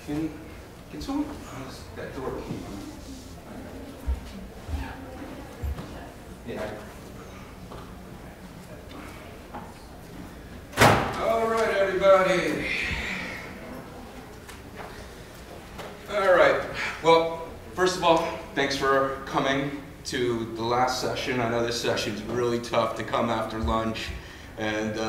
Can someone, that door came on. Yeah. All right, everybody. All right. Well, first of all, thanks for coming to the last session. I know this session's really tough to come after lunch, and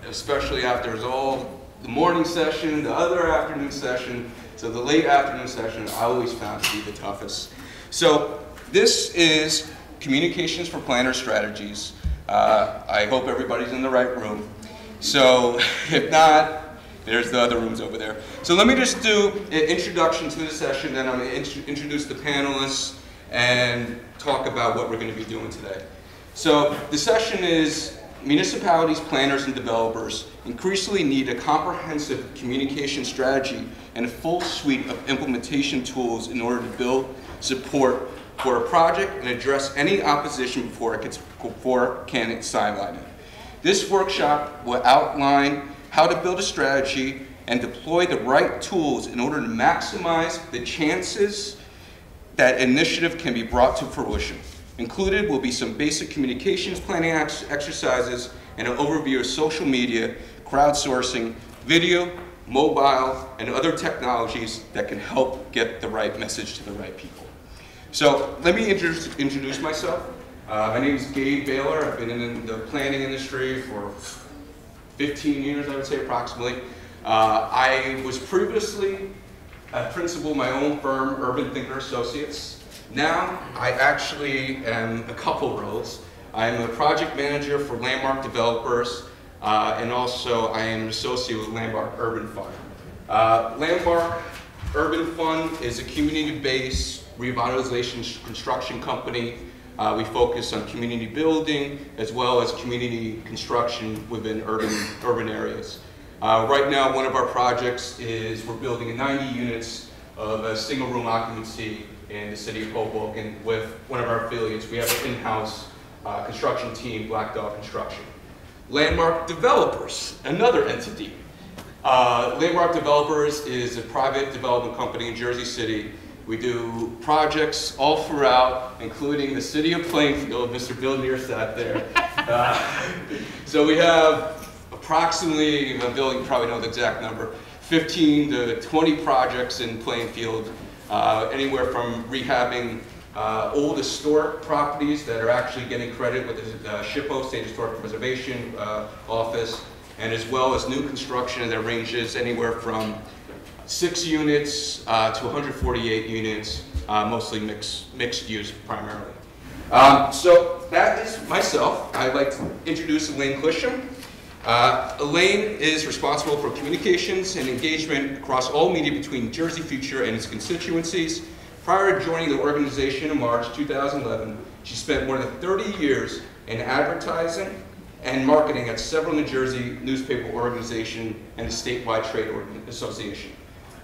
especially after all the morning session, the other afternoon session. So the late afternoon session I always found to be the toughest. So this is Communications for Planner Strategies. I hope everybody's in the right room. So if not, there's the other rooms over there. So let me just do an introduction to the session, then I'm going to introduce the panelists and talk about what we're going to be doing today. So the session is municipalities, planners, and developers increasingly need a comprehensive communication strategy and a full suite of implementation tools in order to build support for a project and address any opposition before it can sideline it. This workshop will outline how to build a strategy and deploy the right tools in order to maximize the chances that initiative can be brought to fruition. Included will be some basic communications planning exercises and an overview of social media, crowdsourcing, video, mobile, and other technologies that can help get the right message to the right people. So let me introduce myself. My name is Gabe Baylor. I've been in the planning industry for 15 years, I would say, approximately. I was previously a principal of my own firm, Urban Thinker Associates. Now, I actually am a couple roles. I am a project manager for Landmark Developers, and also I am an associate with Landmark Urban Fund. Landmark Urban Fund is a community-based revitalization construction company. We focus on community building as well as community construction within urban areas. Right now, one of our projects is we're building 90 units of a single room occupancy in the city of Hoboken with one of our affiliates. We have an in-house construction team, Black Dog Construction. Landmark Developers, another entity. Landmark Developers is a private development company in Jersey City. We do projects all throughout, including the city of Plainfield. Mr. Bill Neer sat there. So we have approximately, Bill, you probably know the exact number, 15 to 20 projects in Plainfield, anywhere from rehabbing old historic properties that are actually getting credit with the SHPO, State Historic Preservation Office, and as well as new construction that ranges anywhere from 6 units to 148 units, mostly mixed use primarily. So that is myself. I'd like to introduce Elaine Clisham. Elaine is responsible for communications and engagement across all media between Jersey Future and its constituencies. Prior to joining the organization in March 2011, she spent more than 30 years in advertising and marketing at several New Jersey newspaper organizations and the statewide trade association.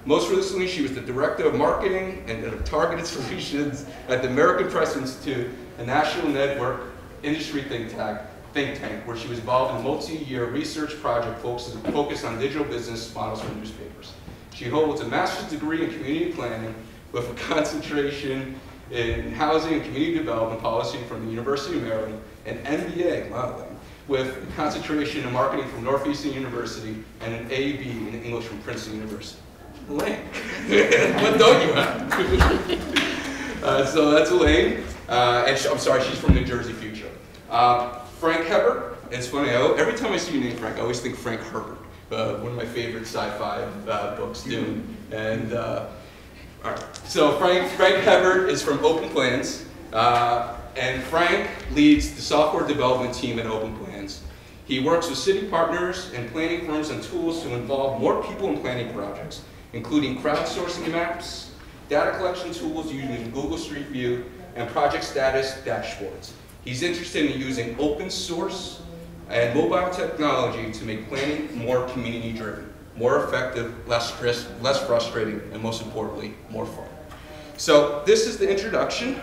Most recently, she was the Director of Marketing and of Targeted Solutions at the American Press Institute, a national network industry think tank, where she was involved in a multi-year research project focused on digital business models for newspapers. She holds a master's degree in community planning with a concentration in housing and community development policy from the University of Maryland, and MBA, wow, with a concentration in marketing from Northeastern University, and an AB in English from Princeton University. Elaine, what don't you have? So that's Elaine, and I'm sorry, she's from New Jersey Future. Frank Hebert, it's funny, every time I see your name, Frank, I always think Frank Herbert, one of my favorite sci-fi books, Dune. And, all right. So Frank Hebert is from Open Plans, and Frank leads the software development team at Open Plans. He works with city partners and planning firms on tools to involve more people in planning projects, including crowdsourcing maps, data collection tools using Google Street View, and project status dashboards. He's interested in using open source and mobile technology to make planning more community-driven, more effective, less stress, less frustrating, and most importantly, more fun. So this is the introduction.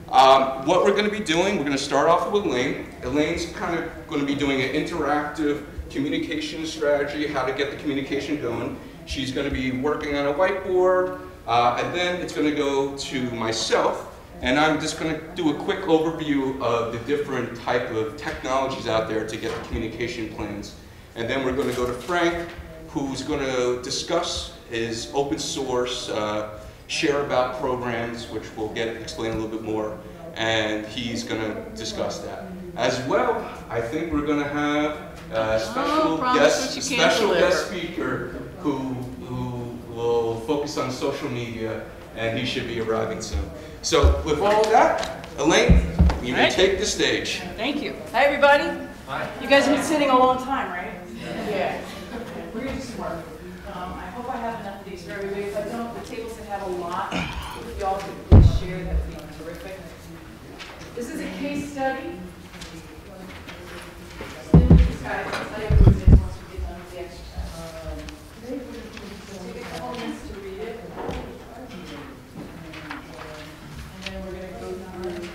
What we're going to be doing, we're going to start off with Elaine. Elaine's kind of going to be doing an interactive communication strategy, how to get the communication going. She's going to be working on a whiteboard, and then it's going to go to myself. And I'm just going to do a quick overview of the different type of technologies out there to get the communication plans. And then we're going to go to Frank, who's going to discuss his open source, share about programs, which we'll explain a little bit more. And he's going to discuss that. As well, I think we're going to have a special guest speaker who will focus on social media, and he should be arriving soon. So with all of that, Elaine, you may take the stage. Thank you. Hi, everybody. Hi. You guys have been sitting a long time, right? Yeah. We're going to do some work. I hope I have enough of these for everybody. If I don't, the tables that have a lot, if y'all could please share, that would be terrific. This is a case study. This guy, I'll tell you who it is once we get done with the exercise. Take a couple minutes to read it. And then we're going to go through.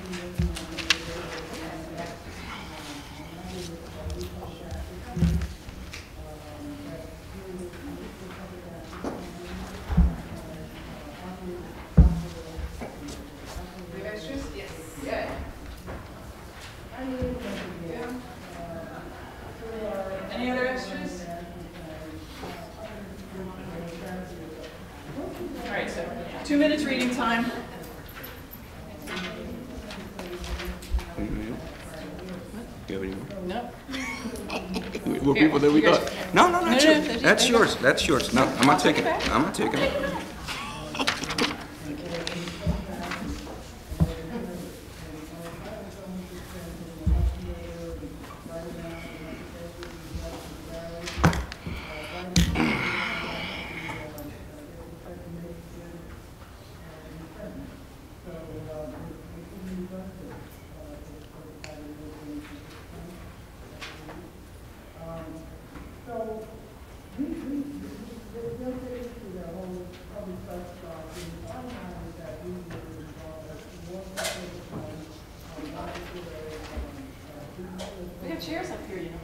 Any other extras? All right, so 2 minutes reading time. Do you have any more? No. What people that we got? No, that's yours. That's yours. That's yours. No, I'm not taking it. I'm not taking it. We have chairs up here, you know.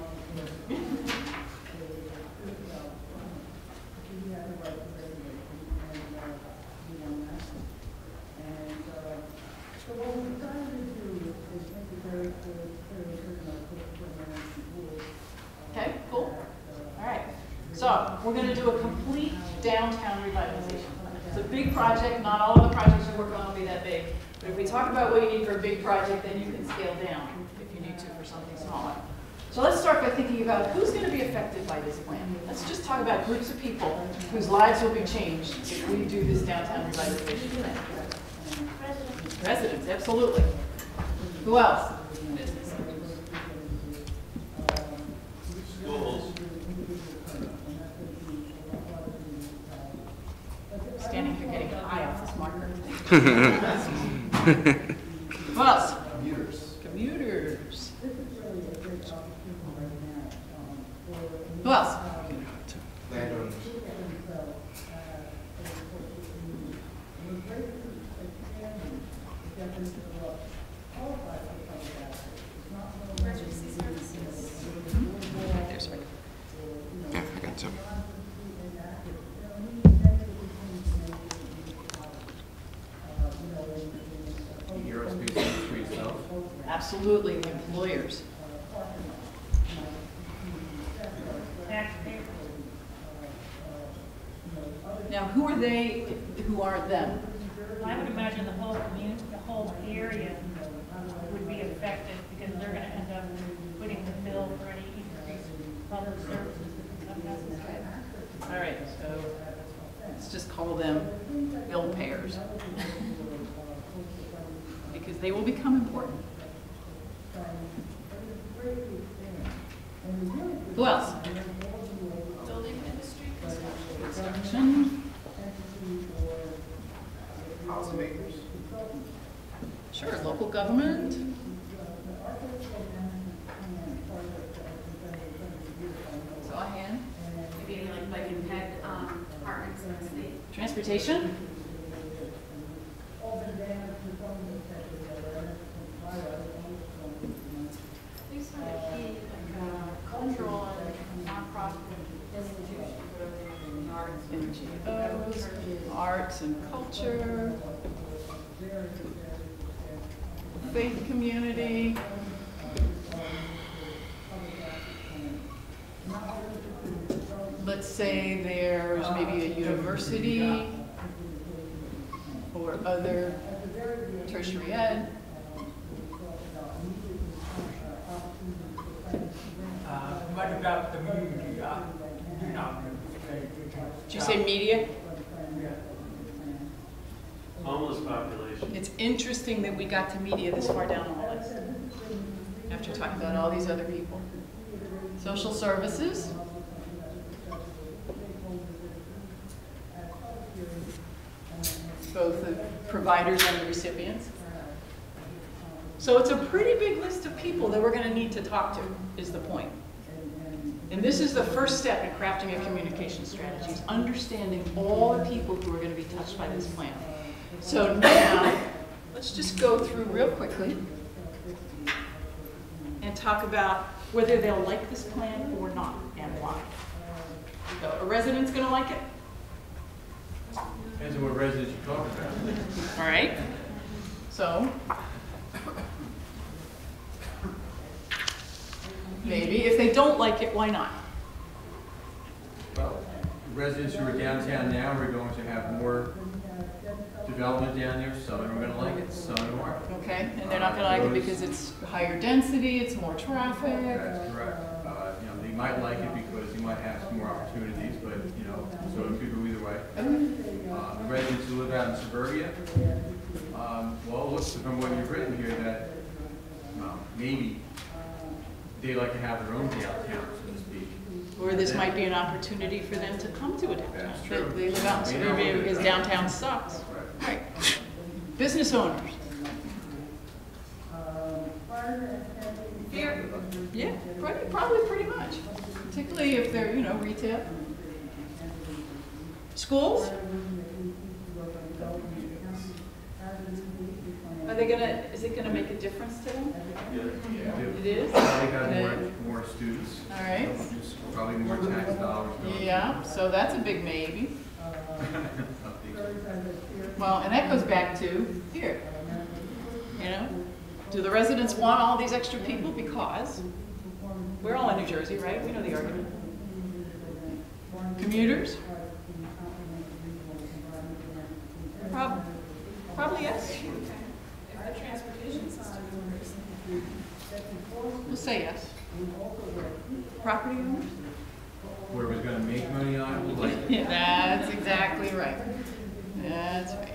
Okay, cool. All right. So we're going to do a complete downtown revitalization. It's a big project. Not all of the projects you work on will be that big. But if we talk about what you need for a big project, then you can scale down if you need to for something smaller. So let's start by thinking about who's going to be affected by this plan. Let's just talk about groups of people whose lives will be changed if we do this downtown revitalization plan. Residents, absolutely. Who else? Schools. Standing here getting high off this marker. Who else? Commuters. Commuters. Who else? Landowners. Yeah, I got some. Aerospace industry itself. Absolutely, the employers. Now, who are they, who are them? I would imagine the whole community, the whole area would be affected because they're going to end up putting the bill for any increased public services that come necessary. All right, so let's just call them bill payers. Because they will become important. Who else? Building industry, Construction. Policymakers. Sure, local government. So a hand. Maybe like impact departments in the state. Transportation. These sort of key like cultural and nonprofit institutions, whatever they NGOs, arts and culture, faith community. Let's say there's maybe a university or other tertiary ed. What about the community? Did you say media? Homeless population. It's interesting that we got to media this far down on the list, after talking about all these other people. Social services. Both the providers and the recipients. So it's a pretty big list of people that we're going to need to talk to, is the point. And this is the first step in crafting a communication strategy, is understanding all the people who are going to be touched by this plan. So now, let's just go through real quickly and talk about whether they'll like this plan or not, and why. So a resident's going to like it? Depends on what residents you're talking about. All right. So, maybe. If they don't like it, why not? Well, residents who are downtown now are going to have more development down there. Some of them are going to like it, some of them aren't. Okay, and they're not going to like it because it's higher density, it's more traffic. That's correct. They might like it because you might have some more opportunities, but so it could go either way. The residents who live out in suburbia, well, look from what you've written here that maybe they like to have their own downtown, so to speak. Or this might be an opportunity for them to come to a downtown. That's true. They live out in suburbia because downtown sucks. Right. Business owners. Yeah, probably pretty much. Particularly if they're, retail. Schools? Are they gonna, is it gonna make a difference to them? Yeah. It is? They got more students. All right. Probably more tax dollars. Yeah, so that's a big maybe. Well, and that goes back to here. Do the residents want all these extra people? Because we're all in New Jersey, right? We know the argument. Commuters? Probably yes. If the transportation system works. We'll say yes. Property owners? Whoever's going to make money on it will like it. Yeah, that's exactly right. That's right.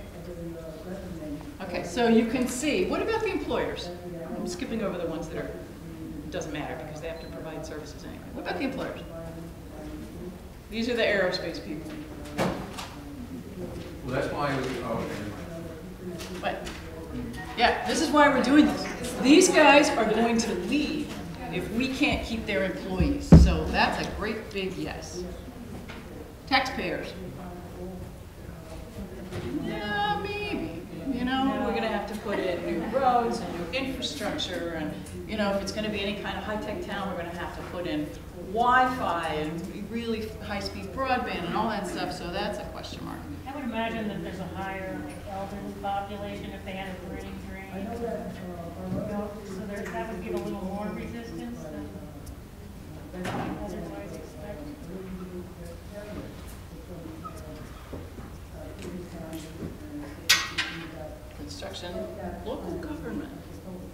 Okay, so you can see, what about the employers? I'm skipping over the ones that are, it doesn't matter because they have to provide services anyway. What about the employers? These are the aerospace people. Well, that's why But, yeah, this is why we're doing this. These guys are going to leave if we can't keep their employees. So that's a great big yes. Taxpayers. Yeah, maybe. We're going to have to put in new roads and new infrastructure. And, if it's going to be any kind of high-tech town, we're going to have to put in Wi-Fi and really high-speed broadband and all that stuff. So that's a question mark. I would imagine that there's a higher elderly population if they had a burning drain. So that would give a little more resistance than otherwise expect. Construction, local government,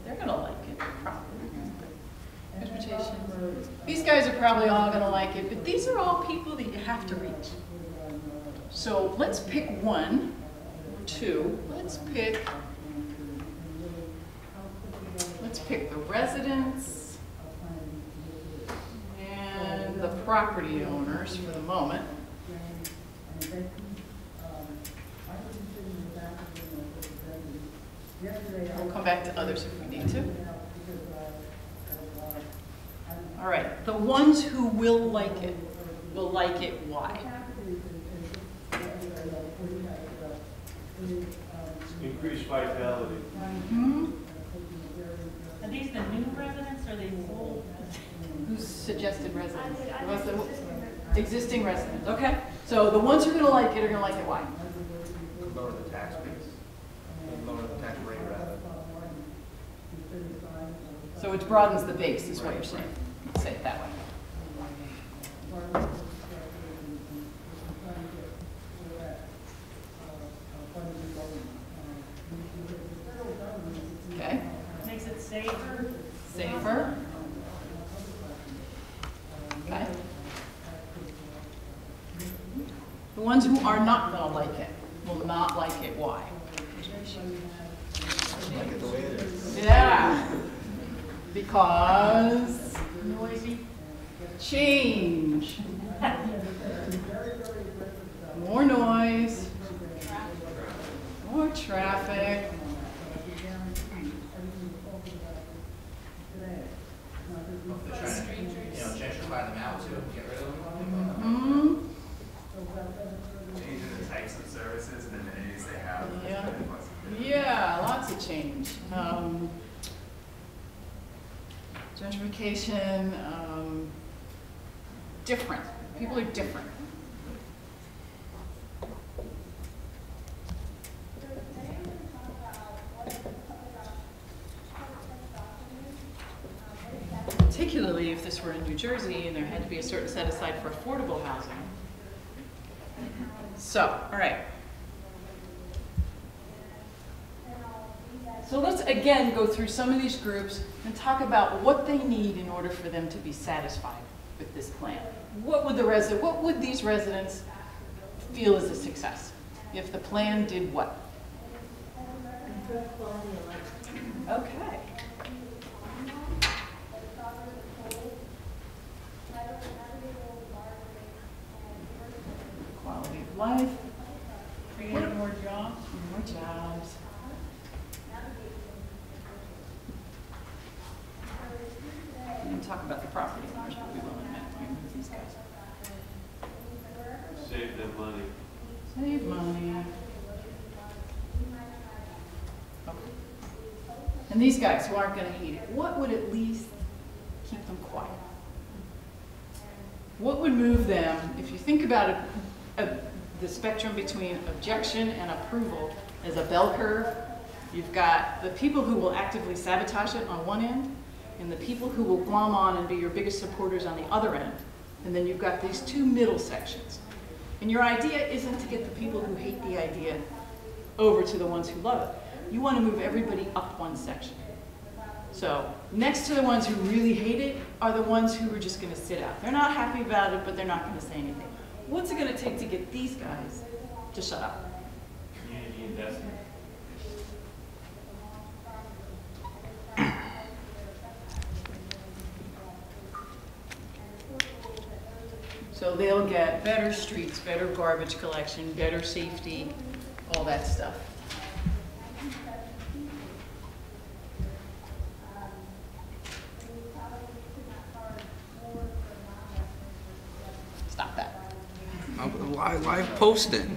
they're going to like it, probably. Transportation. These guys are probably all going to like it, but these are all people that you have to reach. So let's pick one or two. Let's pick the residents and the property owners for the moment. We'll come back to others if we need to. All right, the ones who will like it why? Increased vitality. Hmm? Are these the new residents or the old? Who suggested residents? Existing residents. Okay. So the ones who are going to like it are going to like it. Why? Lower the tax base, lower the tax rate rather. So it broadens the base, is what you're saying. Say it that way. Okay. Makes it safer. Safer. Okay. The ones who are not going to like it will not like it. Why? Like it the way it is. Yeah. Because noisy change. More noise. More traffic. They're trying to, gentrify them out too, get rid of them. Hmm. Changing the types of services and amenities they have. Yeah. Yeah, lots of change. Gentrification, different. People are different. Particularly if this were in New Jersey and there had to be a certain set aside for affordable housing. So, all right. So let's again go through some of these groups and talk about what they need in order for them to be satisfied with this plan. What would these residents feel is a success if the plan did what? Okay. Quality of life. Create more jobs. More jobs. We didn't talk about the property owners, but we will in a minute. We move these guys. Save them money. Save money. Okay. And these guys who aren't going to hate it, what would at least keep them quiet? What would move them, if you think about the spectrum between objection and approval as a bell curve, you've got the people who will actively sabotage it on one end, and the people who will glom on and be your biggest supporters on the other end. And then you've got these two middle sections. And your idea isn't to get the people who hate the idea over to the ones who love it. You want to move everybody up one section. So next to the ones who really hate it are the ones who are just going to sit out. They're not happy about it, but they're not going to say anything. What's it going to take to get these guys to shut up? Community investment. So they'll get better streets, better garbage collection, better safety, all that stuff. Stop that. I'm live posting.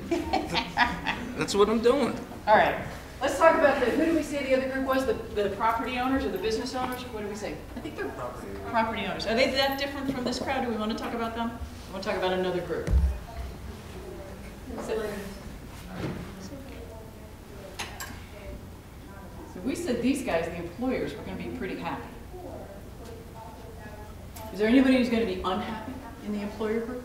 That's what I'm doing. All right, let's talk about who do we say the other group was? The property owners or the business owners? What do we say? I think they're property owners. Are they that different from this crowd? Do we want to talk about them? I want to talk about another group. So we said these guys, the employers, were going to be pretty happy. Is there anybody who's going to be unhappy in the employer group?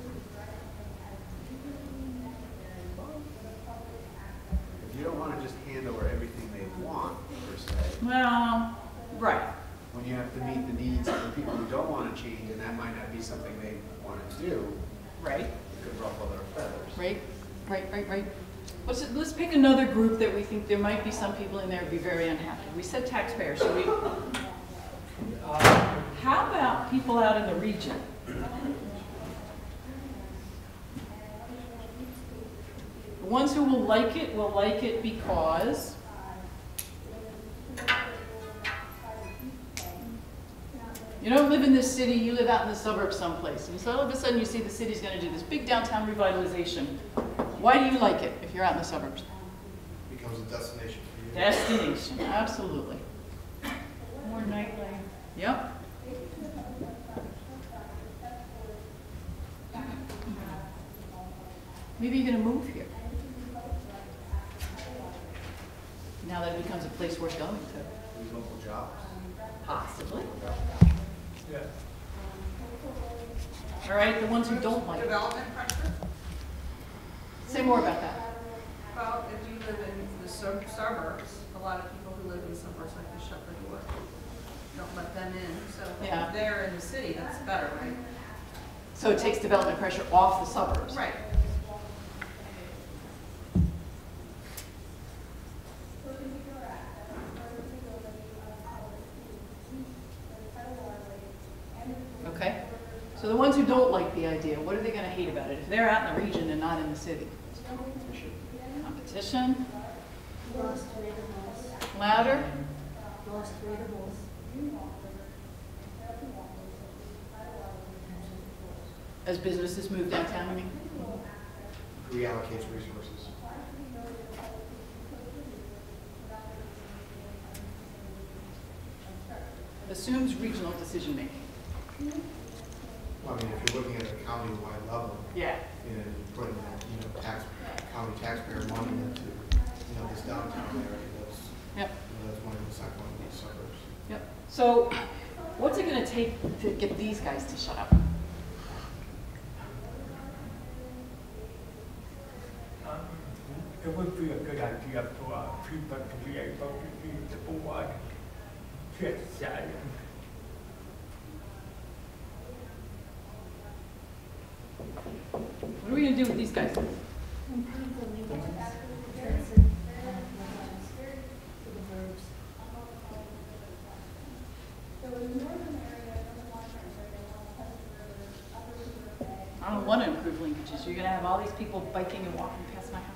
You don't want to just hand over everything they want, per se. Well, right. When you have to meet the needs of the people who don't want to change, and that might not be something they want to do, Right. it could ruffle their feathers. Right. Let's pick another group that we think there might be some people in there who'd be very unhappy. We said taxpayers, so how about people out in the region? The ones who will like it because you don't live in this city, you live out in the suburbs someplace. And so all of a sudden you see the city's going to do this big downtown revitalization. Why do you like it if you're out in the suburbs? Becomes a destination for you. Destination, absolutely. More nightlife. Yep. Maybe you're gonna move here. Now that it becomes a place worth going to. These local jobs. Possibly. Yeah. All right, the ones who don't like it. Development pressure? Say more about that. Well, if you live in the suburbs, a lot of people who live in suburbs like to shut the door. Don't let them in. So Yeah. if they're in the city, that's better, right? So it takes development pressure off the suburbs. Right. Okay. So the ones who don't like the idea, what are they going to hate about it? If they're out in the region and not in the city. Competition. Louder. As businesses move downtown, I mean? Reallocates resources. Assumes regional decision making. Well, I mean, if you're looking at a county-wide level, Yeah. you know, you're putting, county taxpayer money into, this downtown area, Yep. that's one of the second one in the suburbs. Yep. So what's it going to take to get these guys to shut up? It would be a good idea for people to be able to use the board, just saying. What are we going to do with these guys? I don't want to improve linkages. You're going to have all these people biking and walking past my house.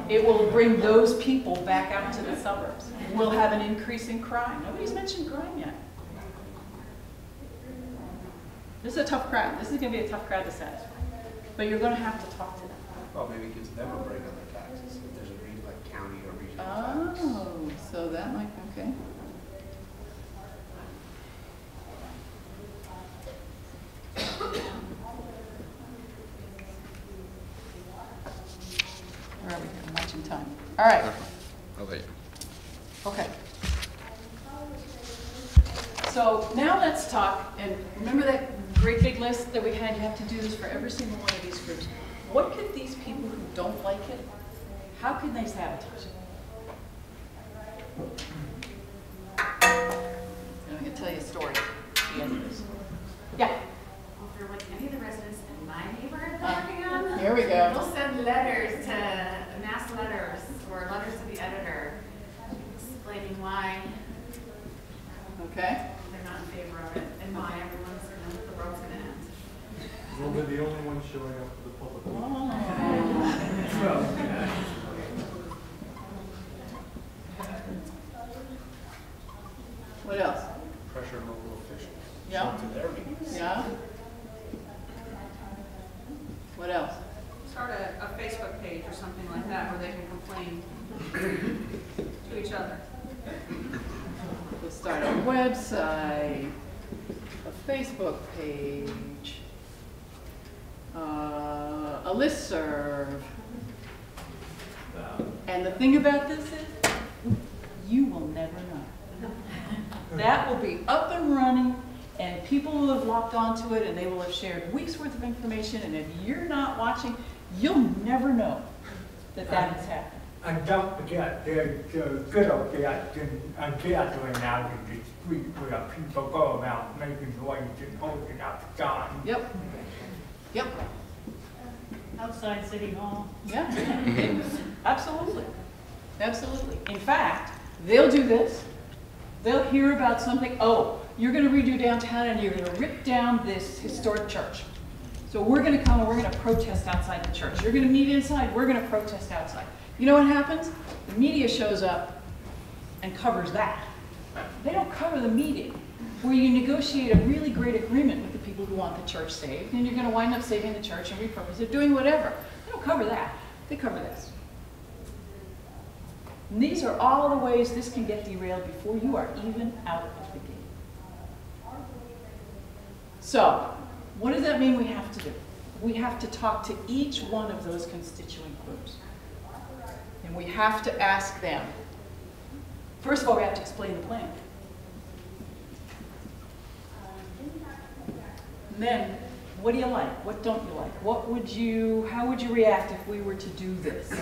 It will bring those people back out to the suburbs. We'll have an increase in crime. Nobody's mentioned crime yet. This is a tough crowd. This is going to be a tough crowd to satisfy. But you're going to have to talk to them. Well, maybe it gives them a break on their taxes if there's a like county or regional tax. Oh, so that might be okay. Where are we? I'm watching time. All right. I'll let you. Okay. So now let's talk, and remember that great big list that we had? You have to do this for every single one of these groups. What could these people who don't like it, how can they sabotage it? And I'm going to tell you a story at the end of this. Yeah. Well, if they're like any of the residents in my neighborhood that I'm working on, Here we go. we'll send letters to, mass letters, or letters to the editor, explaining why Okay. they're not in favor of it, and why everyone's gonna, the road's gonna end. Well, they're the only ones showing up for the public. What else? Pressure local officials. Yeah. To their meetings. Yeah. What else? Start a Facebook page or something like that where they can complain to each other. We'll start a website, a Facebook page, a listserv. And the thing about this is, you will never know. That will be up and running, and people will have locked onto it, and they will have shared weeks worth of information, and if you're not watching, you'll never know that that has happened. And don't forget, there's a good old gathering out in the street where people go around making noise and holding up signs. Yep. Yep. Outside City Hall. Yeah. Absolutely. Absolutely. In fact, they'll do this. They'll hear about something. Oh, you're going to redo downtown and you're going to rip down this historic church. So we're going to come and we're going to protest outside the church. You're going to meet inside. We're going to protest outside. You know what happens? The media shows up and covers that. They don't cover the meeting where you negotiate a really great agreement with the people who want the church saved, and you're going to wind up saving the church and repurpose it, doing whatever. They don't cover that. They cover this. And these are all the ways this can get derailed before you are even out of the gate. So, what does that mean we have to do? we have to talk to each one of those constituent groups. And we have to ask them. First of all, we have to explain the plan. And then, what do you like? What don't you like? How would you react if we were to do this?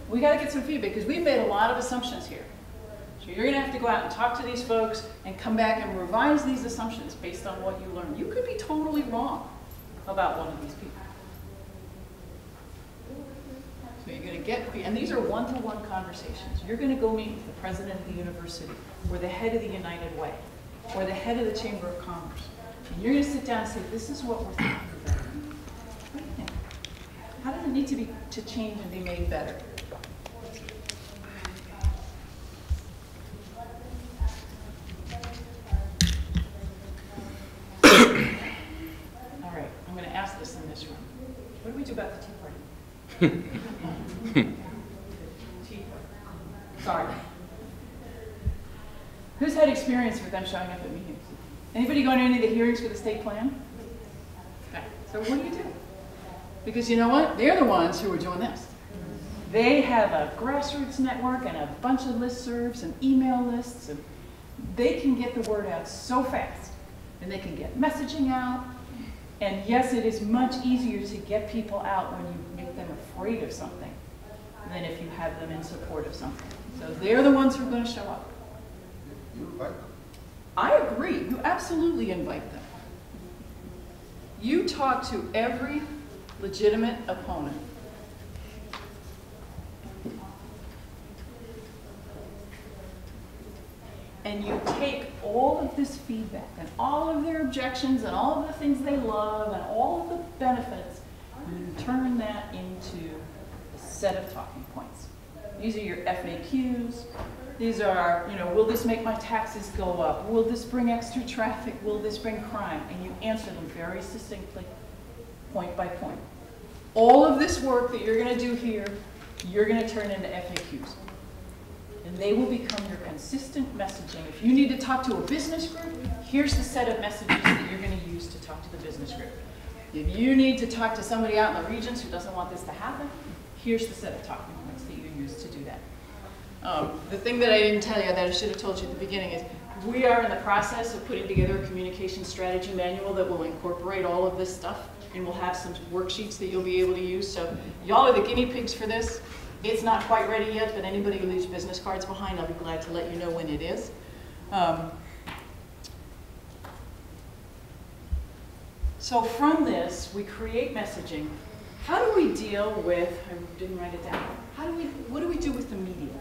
We got to get some feedback because we've made a lot of assumptions here. So you're going to have to go out and talk to these folks and come back and revise these assumptions based on what you learned. You could be totally wrong about one of these people. So you're going to get, and these are one-to-one conversations. You're going to go meet with the president of the university, or the head of the United Way, or the head of the Chamber of Commerce. And you're going to sit down and say, this is what we're thinking about. What do you think? How does it need to change and be made better? All right, I'm going to ask this in this room. What do we do about the Tea Party? Tea Party. Sorry. Who's had experience with them showing up at meetings? Anybody going to any of the hearings for the state plan? Okay, so what do you do? Because you know what? They're the ones who are doing this. They have a grassroots network and a bunch of listservs and email lists, and they can get the word out so fast. And they can get messaging out. And yes, it is much easier to get people out when you make them afraid of something than if you have them in support of something. So they're the ones who are going to show up. You invite them. I agree. You absolutely invite them. You talk to every legitimate opponent. And you take all of this feedback and all of their objections and all of the things they love and all of the benefits, and you turn that into a set of talking points. These are your FAQs. These are, will this make my taxes go up? Will this bring extra traffic? Will this bring crime? And you answer them very succinctly, point by point. All of this work that you're going to do here, you're going to turn into FAQs. And they will become your consistent messaging. If you need to talk to a business group, here's the set of messages that you're going to use to talk to the business group. If you need to talk to somebody out in the regions who doesn't want this to happen, here's the set of talking points that you use to do that. The thing that I didn't tell you that I should have told you at the beginning is we are in the process of putting together a communication strategy manual that will incorporate all of this stuff, and we'll have some worksheets that you'll be able to use. So y'all are the guinea pigs for this. It's not quite ready yet, but anybody who leaves business cards behind, I'll be glad to let you know when it is. So from this, we create messaging. How do we deal with, I didn't write it down, what do we do with the media?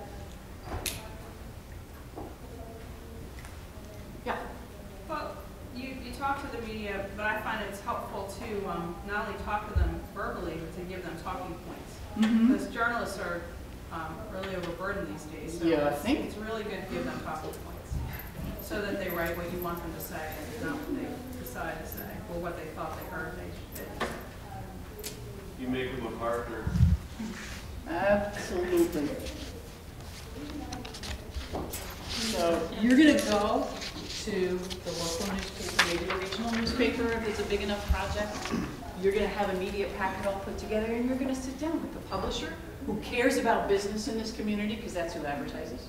Yeah. Well, you talk to the media, but I find it's helpful to not only talk to them verbally, but to give them talking points. Because journalists are really overburdened these days. So Yeah, I it's, think. it's really good to give them talking points so that they write what you want them to say and not what they decide to say or what they thought they heard they should say. You make them a partner. Absolutely. So you're going to go to the local newspaper, maybe the regional newspaper if it's a big enough project. You're going to have a media packet all put together, and you're going to sit down with the publisher who cares about business in this community, because that's who advertises.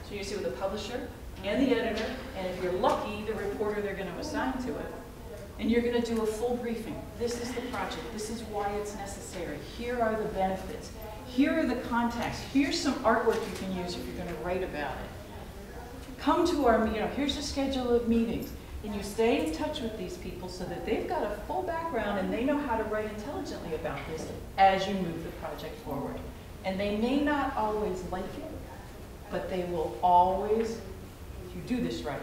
So you sit with the publisher and the editor, and if you're lucky, the reporter they're going to assign to it. And you're going to do a full briefing. This is the project. This is why it's necessary. Here are the benefits. Here are the contacts. Here's some artwork you can use if you're going to write about it. Come to our, here's a schedule of meetings. And you stay in touch with these people so that they've got a full background and they know how to write intelligently about this as you move the project forward. And they may not always like it, but they will always, if you do this right,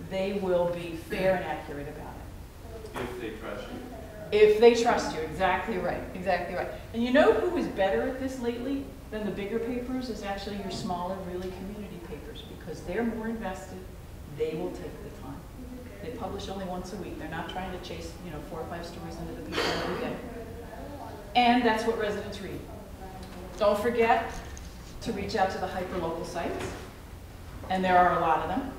they will be fair and accurate about it. If they trust you. If they trust you, exactly right, exactly right. And you know who is better at this lately than the bigger papers is actually your smaller, really community papers, because they're more invested, they will take the time. They publish only once a week. They're not trying to chase, 4 or 5 stories into the paper every day. And that's what residents read. Don't forget to reach out to the hyperlocal sites, and there are a lot of them.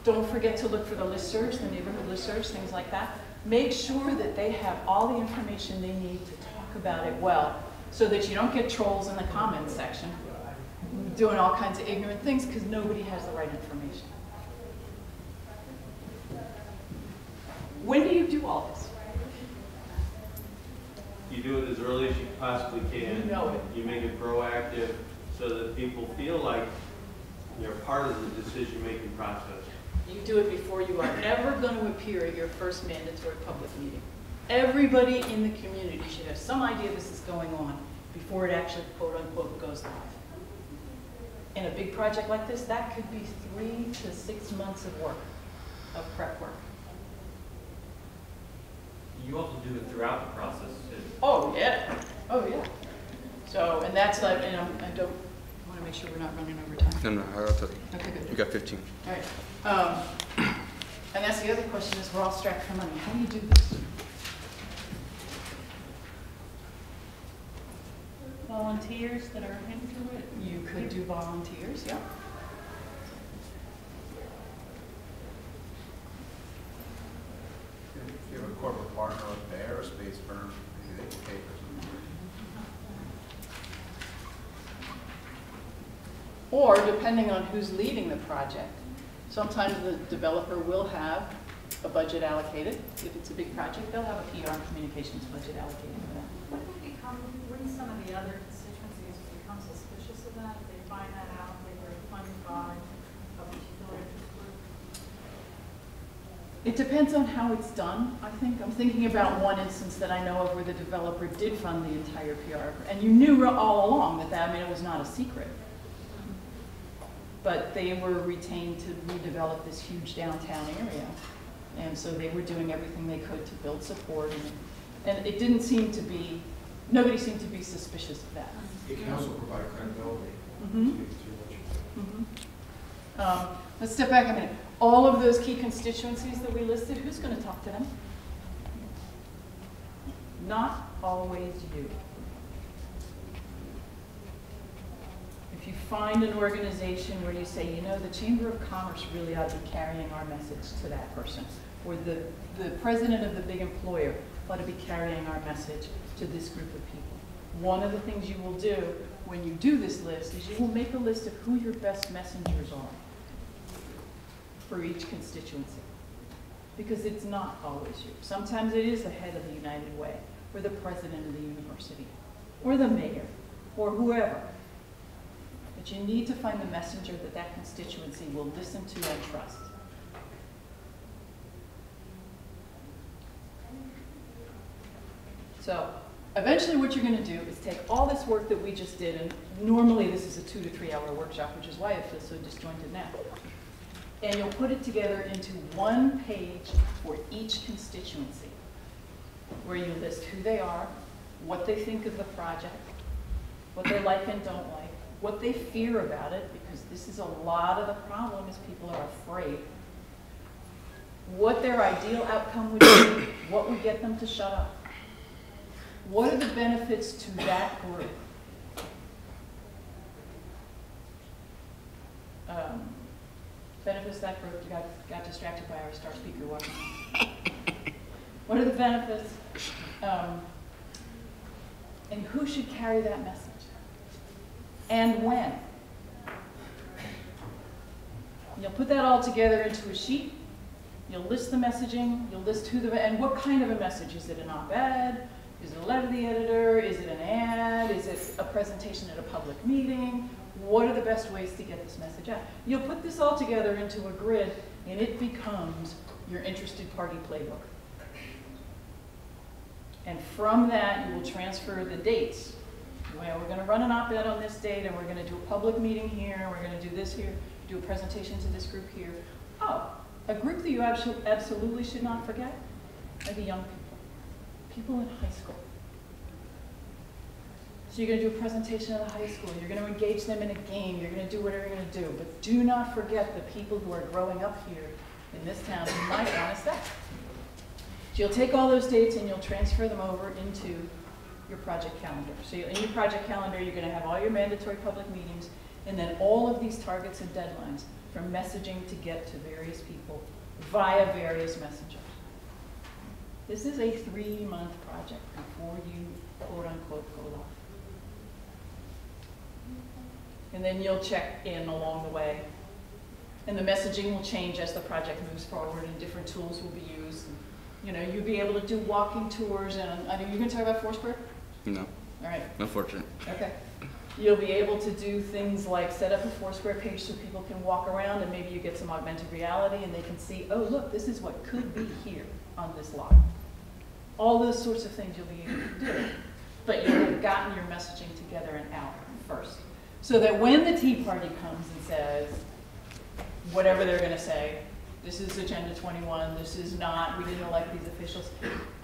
Don't forget to look for the listservs, the neighborhood listservs, things like that. make sure that they have all the information they need to talk about it well, so that you don't get trolls in the comments section doing all kinds of ignorant things because nobody has the right information. When do you do all this? You do it as early as you possibly can. You know it. You make it proactive so that people feel like you're part of the decision-making process. You do it before you are ever going to appear at your first mandatory public meeting. Everybody in the community should have some idea this is going on before it actually, quote unquote, goes live. In a big project like this, that could be 3 to 6 months of work, of prep work. You also do it throughout the process too. Oh, yeah. Oh, yeah. So, and that's like, you know, I don't want to make sure we're not running over time. No, I'll tell you. Okay, good. You got 15. All right. And that's the other question is we're all strapped for money. How do you do this? Volunteers that are into it. You could do volunteers, yeah. If you have a corporate partner like the aerospace firm, maybe they can pay for something. Or depending on who's leading the project, sometimes the developer will have a budget allocated. If it's a big project, they'll have a PR and communications budget allocated for that. Wouldn't some of the other constituencies become suspicious of that if they find that out, they were funded by a particular interest group? It depends on how it's done, I think. I'm thinking about one instance that I know of where the developer did fund the entire PR. And you knew all along that, I mean, it was not a secret. But they were retained to redevelop this huge downtown area. And so they were doing everything they could to build support. And it didn't seem to be, nobody seemed to be suspicious of that. It can also provide credibility. Let's step back a minute. All of those key constituencies that we listed, who's going to talk to them? Not always you. If you find an organization where you say, you know, the Chamber of Commerce really ought to be carrying our message to that person, or the president of the big employer ought to be carrying our message to this group of people. One of the things you will do when you do this list is you will make a list of who your best messengers are for each constituency. Because it's not always you. Sometimes it is the head of the United Way, or the president of the university, or the mayor, or whoever. But you need to find the messenger that that constituency will listen to and trust. So eventually what you're going to do is take all this work that we just did, and normally this is a 2 to 3 hour workshop, which is why it feels so disjointed now. And you'll put it together into one page for each constituency, where you list who they are, what they think of the project, what they like and don't like, what they fear about it, because this is a lot of the problem is people are afraid, what their ideal outcome would be, what would get them to shut up, what are the benefits to that group. Benefits that group, got distracted by our star speaker walking. What are the benefits? And who should carry that message? And when? You'll put that all together into a sheet. You'll list the messaging. You'll list who and what kind of a message. Is it an op-ed? Is it a letter to the editor? Is it an ad? Is it a presentation at a public meeting? What are the best ways to get this message out? You'll put this all together into a grid, and it becomes your interested party playbook. And from that, you will transfer the dates. Well, we're going to run an op-ed on this date, and we're going to do a public meeting here, and we're going to do this here, do a presentation to this group here. Oh, a group that you absolutely should not forget are the young people, people in high school. So you're going to do a presentation at the high school, you're going to engage them in a game, you're going to do whatever you're going to do, but do not forget the people who are growing up here in this town who might want to stay. So you'll take all those dates and you'll transfer them over into your project calendar. So in your project calendar, you're going to have all your mandatory public meetings and then all of these targets and deadlines for messaging to get to various people via various messengers. This is a 3-month project before you quote unquote go live. And then you'll check in along the way. And the messaging will change as the project moves forward and different tools will be used. You know, you'll be able to do walking tours and, are you going to talk about Foursquare? No. All right. Unfortunate. Okay. You'll be able to do things like set up a Foursquare page so people can walk around and maybe you get some augmented reality and they can see, oh, look, this is what could be here on this lot. All those sorts of things you'll be able to do. But you'll have gotten your messaging together and out first. So that when the Tea Party comes and says, whatever they're going to say, this is Agenda 21, this is not, we didn't elect these officials,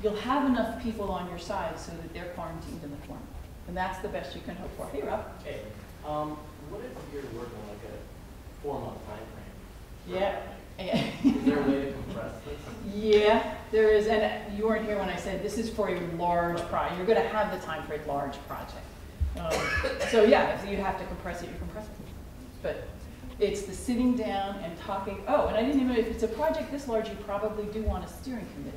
you'll have enough people on your side so that they're quarantined in the corner. And that's the best you can hope for. Hey, Rob. Hey, what if you're working like a 4-month time frame? Yeah. Is there a way to compress this? Yeah, there is, and you weren't here when I said this is for a large project. You're going to have the time for a large project. So yeah, if you have to compress it, you compress it. But it's the sitting down and talking. Oh, and I didn't even know if it's a project this large, you probably do want a steering committee.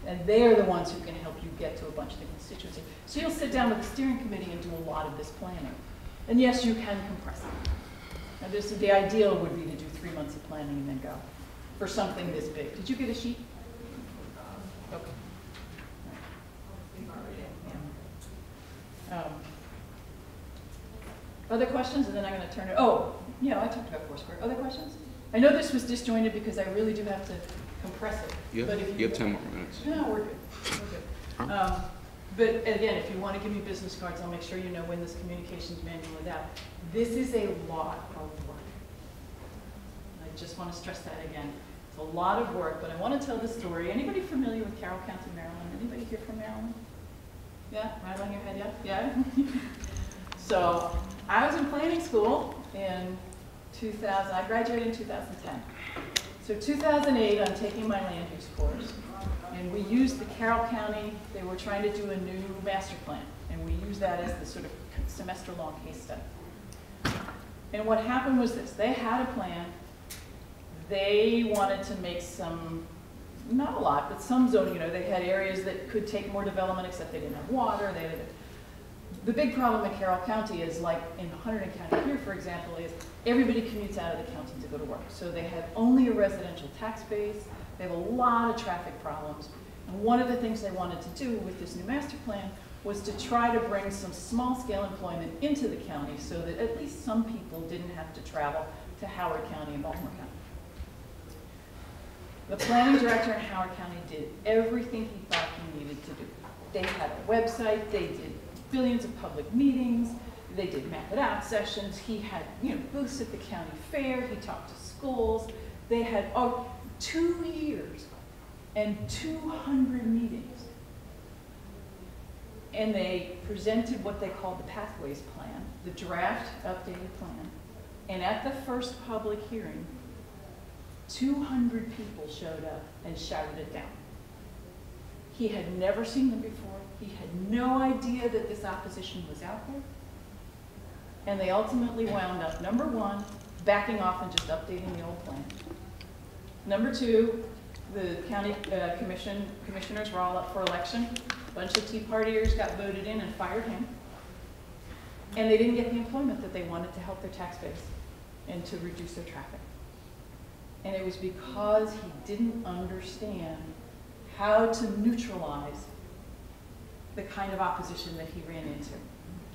And they're the ones who can help you get to a bunch of the constituencies. So you'll sit down with the steering committee and do a lot of this planning. And yes, you can compress it. Now the ideal would be to do 3 months of planning and then go for something this big. Did you get a sheet? Okay. Other questions, and then I'm going to turn it, oh, yeah, I talked about Foursquare. Other questions? I know this was disjointed because I really do have to compress it. You have 10 more minutes. No, we're good. We're good. But again, if you want to give me business cards, I'll make sure you know when this communications manual is out. This is a lot of work. I just want to stress that again. It's a lot of work, but I want to tell the story. Anybody familiar with Carroll County, Maryland? Anybody here from Maryland? Yeah? Rattling your head, yeah? Yeah? So I was in planning school in 2000. I graduated in 2010. So 2008, I'm taking my land use course. And we used the Carroll County, they were trying to do a new master plan. And we used that as the sort of semester-long case study. And what happened was this, they had a plan. They wanted to make some, not a lot, but some zoning, you know, they had areas that could take more development except they didn't have water. The big problem in Carroll County is, like in Hunterdon County here, for example, is everybody commutes out of the county to go to work. So they have only a residential tax base. They have a lot of traffic problems. And one of the things they wanted to do with this new master plan was to try to bring some small-scale employment into the county so that at least some people didn't have to travel to Howard County and Baltimore County. The planning director in Howard County did everything he thought he needed to do. They had a website, they did billions of public meetings, they did map it out sessions, he had booths at the county fair, he talked to schools, they had 2 years and 200 meetings. And they presented what they called the Pathways Plan, the draft updated plan. And at the first public hearing, 200 people showed up and shouted it down. He had never seen them before. He had no idea that this opposition was out there. And they ultimately wound up, number one, backing off and just updating the old plan. Number two, the county commissioners were all up for election. A bunch of Tea Partiers got voted in and fired him. And they didn't get the employment that they wanted to help their tax base and to reduce their traffic. And it was because he didn't understand how to neutralize the kind of opposition that he ran into.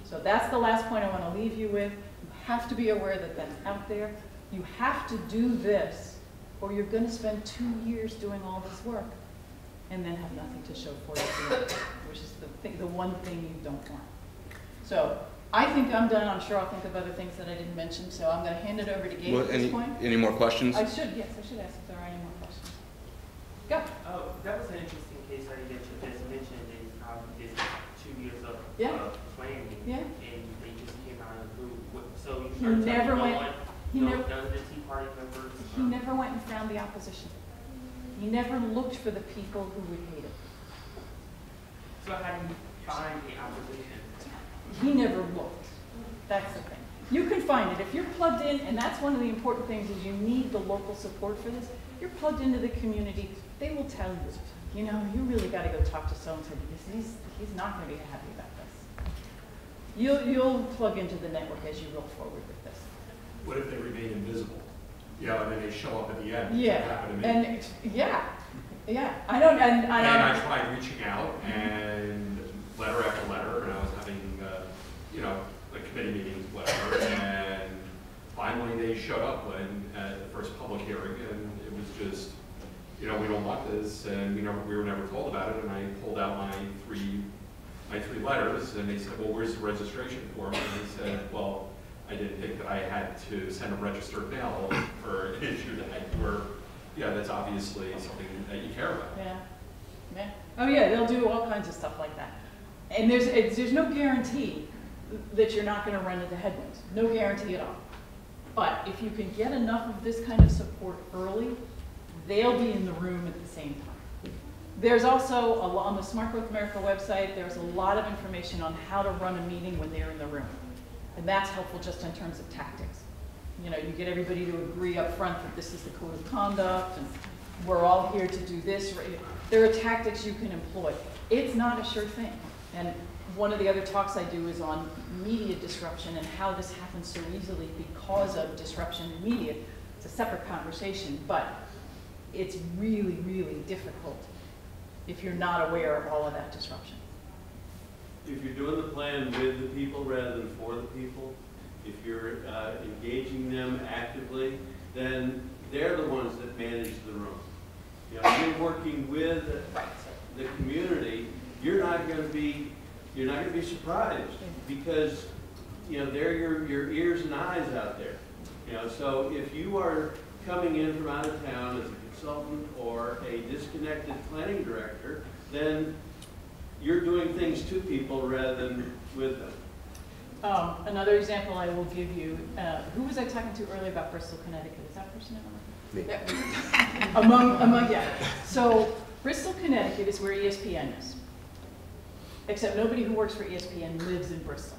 So that's the last point I want to leave you with. You have to be aware that that's out there. You have to do this, or you're going to spend 2 years doing all this work and then have nothing to show for it, which is the one thing you don't want. So I think I'm done. I'm sure I'll think of other things that I didn't mention. So I'm going to hand it over to Gabe at this point. Any more questions? Yes, I should ask if there are any more questions. Go. Oh, that was an interesting case study that you just mentioned, is how you did 2 years of planning, and they just came out of the blue. So you never went. None of the Tea Party members. He never went and found the opposition. He never looked for the people who would hate it. So how do you find the opposition? He never looked. That's the thing. You can find it if you're plugged in, and that's one of the important things is you need the local support for this. You're plugged into the community. They will tell you. you know, you really got to go talk to so-and-so because he's not going to be happy about this. You'll plug into the network as you roll forward with this. What if they remain invisible? Yeah, and then they show up at the end. Yeah, That happened to me. and yeah. I don't. And I tried reaching out and letter after letter, and I was having, you know, like committee meetings, whatever, and finally they showed up at the first public hearing, and it was just, you know, we don't want this, and we were never told about it, and I pulled out my three letters, and they said, well, where's the registration form? And they said, well, I didn't think that I had to send a registered mail for an issue that's obviously something that you care about. Yeah. Oh yeah, they'll do all kinds of stuff like that. And there's no guarantee that you're not going to run into headwinds. No guarantee at all. But if you can get enough of this kind of support early, they'll be in the room at the same time. There's also, on the Smart Growth America website, there's a lot of information on how to run a meeting when they're in the room. And that's helpful just in terms of tactics. You know, you get everybody to agree up front that this is the code of conduct, and we're all here to do this. There are tactics you can employ. It's not a sure thing. And one of the other talks I do is on media disruption and how this happens so easily because of disruption in media. It's a separate conversation, but it's really, really difficult if you're not aware of all of that disruption. If you're doing the plan with the people rather than for the people, if you're engaging them actively, then they're the ones that manage the room. You know, if you're working with the community, you're not going to be surprised because, you know, they're your ears and eyes out there. You know, so if you are coming in from out of town as a consultant or a disconnected planning director, then you're doing things to people rather than with them. Another example I will give you, who was I talking to earlier about Bristol, Connecticut? Is that person in the room? Among, yeah. So Bristol, Connecticut is where ESPN is. Except nobody who works for ESPN lives in Bristol.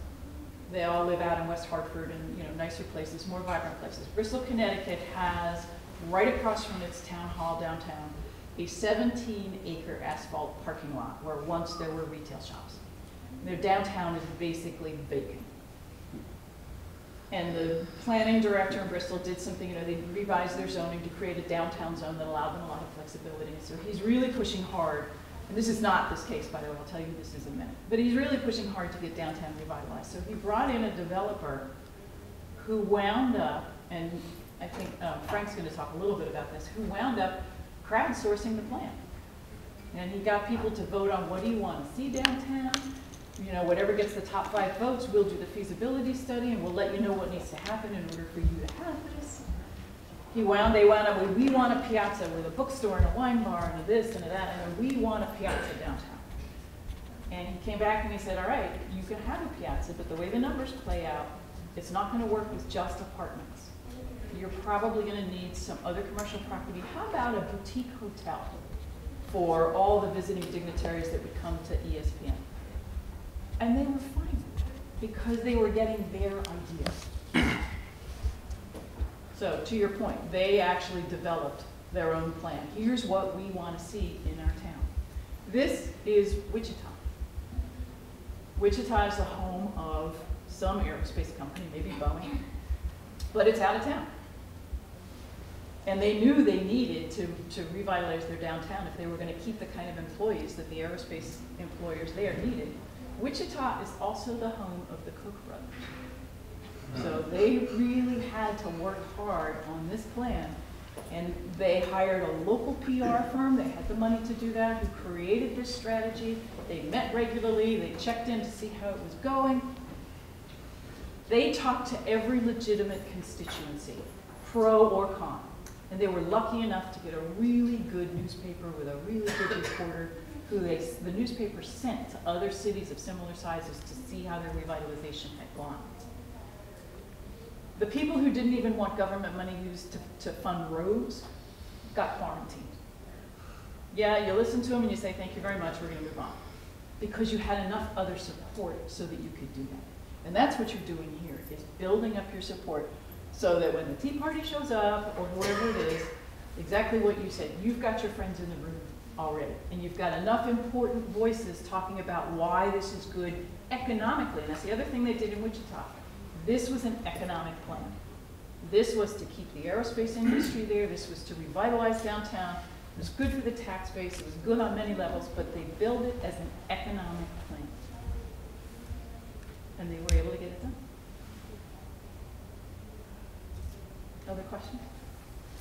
They all live out in West Hartford and, you know, nicer places, more vibrant places. Bristol, Connecticut has, right across from its town hall downtown, a 17-acre asphalt parking lot where once there were retail shops. Their downtown is basically vacant. And the planning director in Bristol did something, you know, they revised their zoning to create a downtown zone that allowed them a lot of flexibility. So he's really pushing hard, and this is not this case, by the way, I'll tell you this in a minute, but he's really pushing hard to get downtown revitalized. So he brought in a developer who wound up, and I think Frank's going to talk a little bit about this, who wound up crowdsourcing the plan. And he got people to vote on what do you want to see downtown. You know, whatever gets the top 5 votes, we'll do the feasibility study and we'll let you know what needs to happen in order for you to have this. They wound up with, we want a piazza with a bookstore and a wine bar and a this and a that, and we want a piazza downtown. And he came back and he said, all right, you can have a piazza, but the way the numbers play out, it's not going to work with just apartments. You're probably going to need some other commercial property. How about a boutique hotel for all the visiting dignitaries that would come to ESPN? And they were fine because they were getting their idea. So to your point, they actually developed their own plan. Here's what we want to see in our town. This is Wichita. Wichita is the home of some aerospace company, maybe Boeing, but it's out of town. And they knew they needed to revitalize their downtown if they were going to keep the kind of employees that the aerospace employers there needed. Wichita is also the home of the Koch brothers. So they really had to work hard on this plan. And they hired a local PR firm. They had the money to do that, who created this strategy. They met regularly. They checked in to see how it was going. They talked to every legitimate constituency, pro or con. And they were lucky enough to get a really good newspaper with a really good reporter who the newspaper sent to other cities of similar sizes to see how their revitalization had gone. The people who didn't even want government money used to fund roads got quarantined. Yeah, you listen to them and you say, thank you very much, we're going to move on. Because you had enough other support so that you could do that. And that's what you're doing here, is building up your support so that when the Tea Party shows up, or whoever it is, exactly what you said, you've got your friends in the room already. And you've got enough important voices talking about why this is good economically. And that's the other thing they did in Wichita. This was an economic plan. This was to keep the aerospace industry there. This was to revitalize downtown. It was good for the tax base. It was good on many levels, but they built it as an economic plan. And they were able to get it done. Other questions?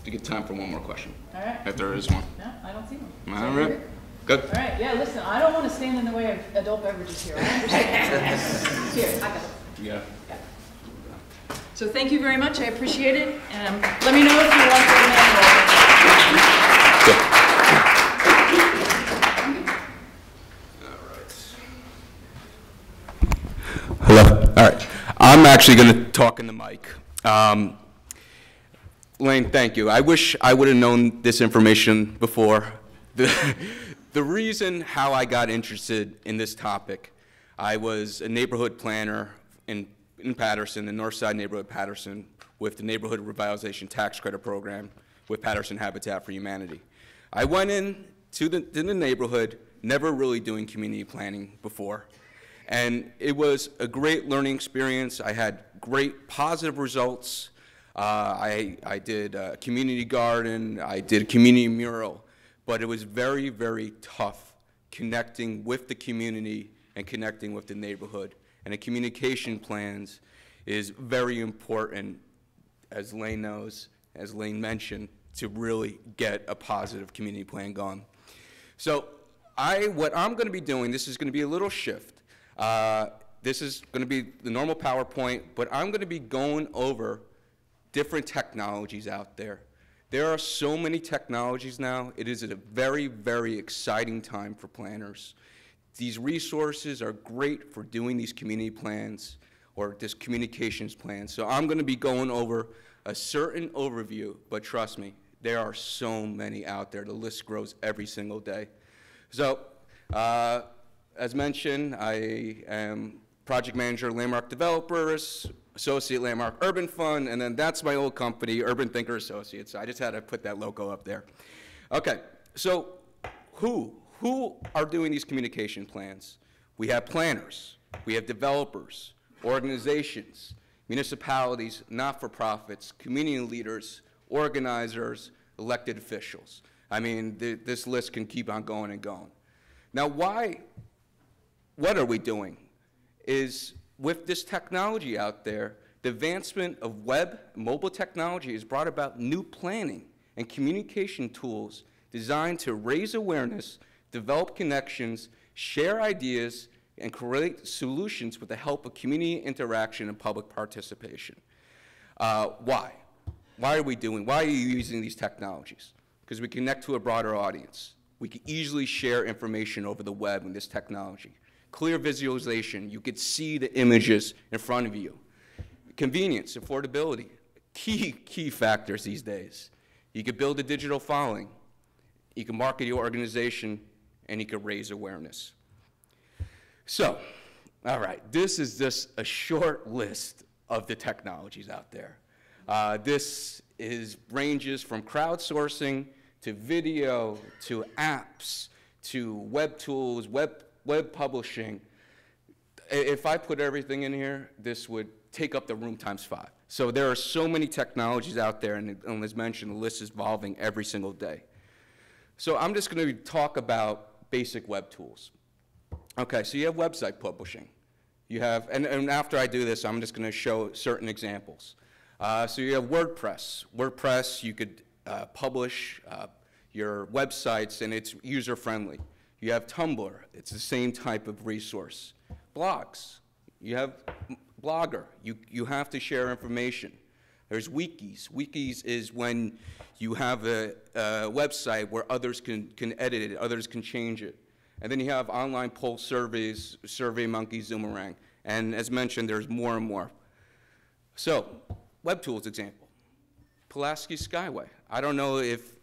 You get time for one more question. All right. If there is one. No, I don't see one. All right. Good. All right. Yeah, listen, I don't want to stand in the way of adult beverages here. I understand. Here, I got it. Yeah. So thank you very much. I appreciate it. Let me know if you want to All right. Hello. All right. I'm actually going to talk in the mic. Lane, thank you. I wish I would have known this information before. The reason how I got interested in this topic, I was a neighborhood planner in Patterson, the North Side neighborhood Patterson, with the Neighborhood Revitalization Tax Credit Program with Patterson Habitat for Humanity. I went in to the neighborhood, never really doing community planning before. And it was a great learning experience. I had great positive results. I did a community garden, I did a community mural, but it was very, very tough connecting with the community and connecting with the neighborhood. And the communication plans is very important, as Lane knows, as Lane mentioned, to really get a positive community plan going. So what I'm going to be doing, this is going to be a little shift. This is going to be the normal PowerPoint, but I'm going to be going over different technologies out there. There are so many technologies now. It is a very, very exciting time for planners. These resources are great for doing these community plans or this communications plan. So I'm going to be going over a certain overview, but trust me, there are so many out there. The list grows every single day. So as mentioned, I am project manager, Landmark Developers, associate Landmark Urban Fund, and then that's my old company, Urban Thinker Associates. I just had to put that logo up there. Okay, so who are doing these communication plans? We have planners, we have developers, organizations, municipalities, not-for-profits, community leaders, organizers, elected officials. I mean, this list can keep on going and going. Now, what are we doing? Is with this technology out there, the advancement of web, mobile technology has brought about new planning and communication tools designed to raise awareness, develop connections, share ideas, and create solutions with the help of community interaction and public participation. Why? Why are you using these technologies? Because we connect to a broader audience. We can easily share information over the web with this technology. Clear visualization, you could see the images in front of you. Convenience, affordability, key factors these days. You could build a digital following, you can market your organization, and you could raise awareness. So, all right, this is just a short list of the technologies out there. This ranges from crowdsourcing to video to apps to web tools, web publishing. If I put everything in here, this would take up the room ×5. So there are so many technologies out there, and as mentioned, the list is evolving every single day. So I'm just going to talk about basic web tools. Okay, so you have website publishing. You have, and after I do this, I'm just going to show certain examples. So you have WordPress. WordPress, you could publish your websites, and it's user-friendly. You have Tumblr. It's the same type of resource. Blogs. You have Blogger. You have to share information. There's wikis. Wikis is when you have a website where others can edit it, others can change it. And then you have online poll surveys, SurveyMonkey, Zoomerang. And as mentioned, there's more and more. So, web tools example. Pulaski Skyway. I don't know if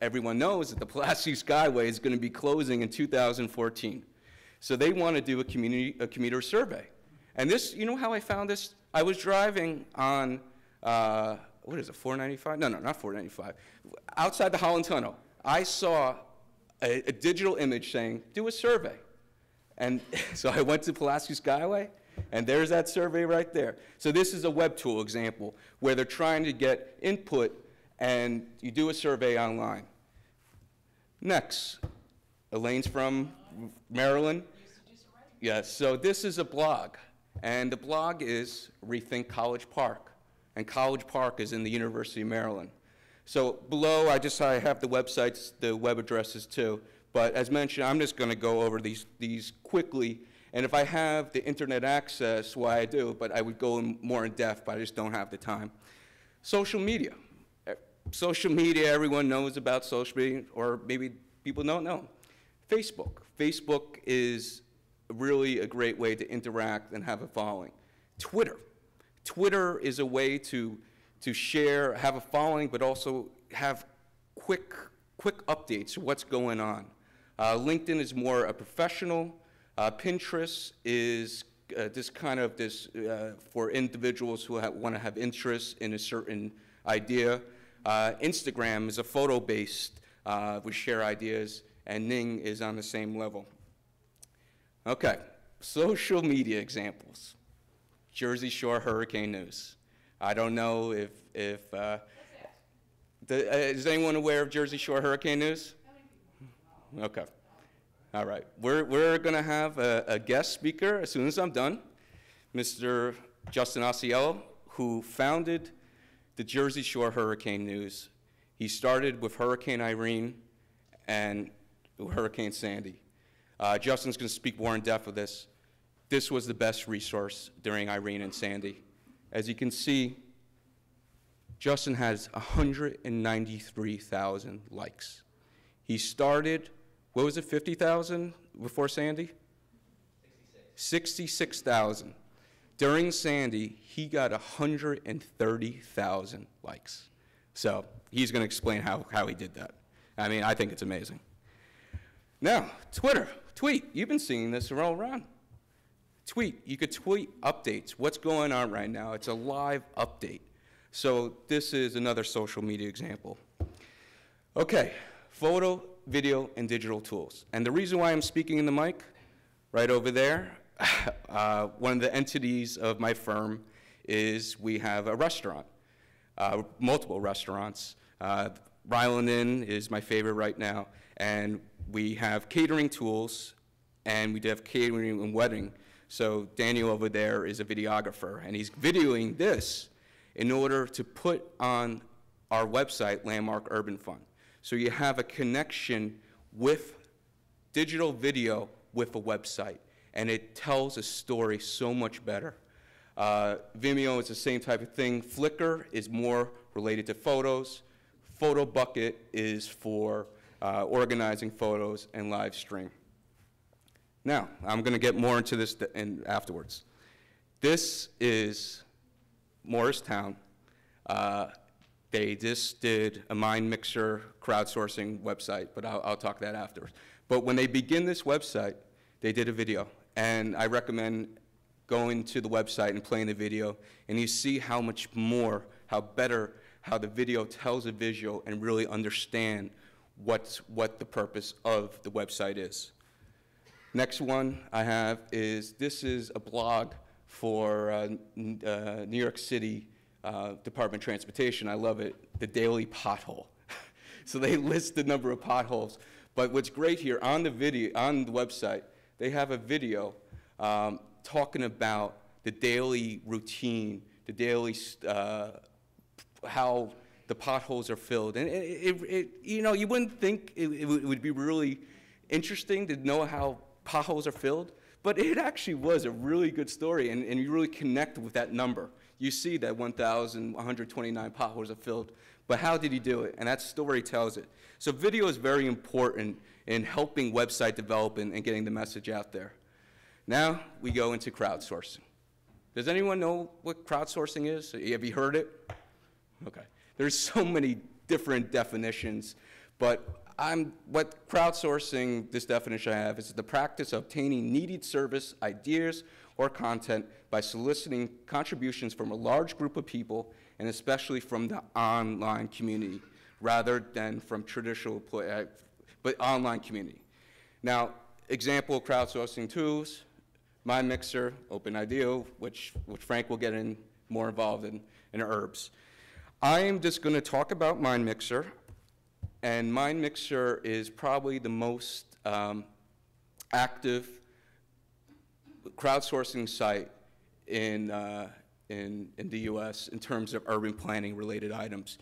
everyone knows that the Pulaski Skyway is going to be closing in 2014. So they want to do a commuter survey. And this, you know how I found this? I was driving on, what is it, 495? No, not 495. Outside the Holland Tunnel. I saw a digital image saying, do a survey. And so I went to Pulaski Skyway, and there's that survey right there. So this is a web tool example where they're trying to get input, and you do a survey online. Next, Elaine's from Maryland. Yes, so this is a blog, and the blog is Rethink College Park, and College Park is in the University of Maryland. So below, I have the websites, the web addresses too, but as mentioned, I'm just going to go over these quickly, and if I have the internet access, why I do, but I would go more in depth, but I just don't have the time. Social media. Social media, everyone knows about social media, or maybe people don't know. Facebook. Facebook is really a great way to interact and have a following. Twitter. Twitter is a way to share, have a following, but also have quick updates of what's going on. LinkedIn is more a professional. Pinterest is for individuals who want to have interest in a certain idea. Instagram is a photo-based, we share ideas, and Ning is on the same level. Okay, social media examples. Jersey Shore hurricane news. I don't know if is anyone aware of Jersey Shore hurricane news? Okay. All right. We're going to have a guest speaker as soon as I'm done, Mr. Justin Osceola, who founded the Jersey Shore hurricane news. He started with Hurricane Irene and Hurricane Sandy. Justin's going to speak more in depth of this. This was the best resource during Irene and Sandy. As you can see, Justin has 193,000 likes. He started, what was it, 50,000 before Sandy? 66,000. During Sandy, he got 130,000 likes. So he's going to explain how he did that. I mean, I think it's amazing. Now, tweet. You've been seeing this all around. Tweet. You could tweet updates. What's going on right now? It's a live update. So this is another social media example. Okay, photo, video, and digital tools. And the reason why I'm speaking in the mic, right over there, one of the entities of my firm is we have a restaurant, multiple restaurants. Ryland Inn is my favorite right now, and we have catering tools, and we have catering and wedding. So Daniel over there is a videographer, and he's videoing this in order to put on our website, Landmark Urban Fund. So you have a connection with digital video with a website, and it tells a story so much better. Vimeo is the same type of thing. Flickr is more related to photos. Photo Bucket is for organizing photos and live stream. Now, I'm going to get more into this afterwards. This is Morristown. They just did a mind mixer crowdsourcing website, but I'll talk that afterwards. But when they begin this website, they did a video, and I recommend going to the website and playing the video, and you see how much more, how better, how the video tells a visual and really understand what the purpose of the website is. Next one I have is, this is a blog for New York City Department of Transportation. I love it, the Daily Pothole. So they list the number of potholes. But what's great here, on the video, on the website, they have a video talking about the daily routine, the daily, how the potholes are filled. And you know, you wouldn't think it would be really interesting to know how potholes are filled, but it actually was a really good story, and you really connect with that number. You see that 1,129 potholes are filled, but how did he do it? And that story tells it. So video is very important in helping website development and getting the message out there. Now we go into crowdsourcing. Does anyone know what crowdsourcing is? Have you heard it? Okay. There's so many different definitions, but what crowdsourcing, this definition I have, is the practice of obtaining needed service, ideas, or content by soliciting contributions from a large group of people, and especially from the online community, rather than from traditional but online community. Now, example of crowdsourcing tools, MindMixer, OpenIDEO, which Frank will get more involved in herbs. I am just going to talk about MindMixer, and MindMixer is probably the most active crowdsourcing site in the U.S. in terms of urban planning related items.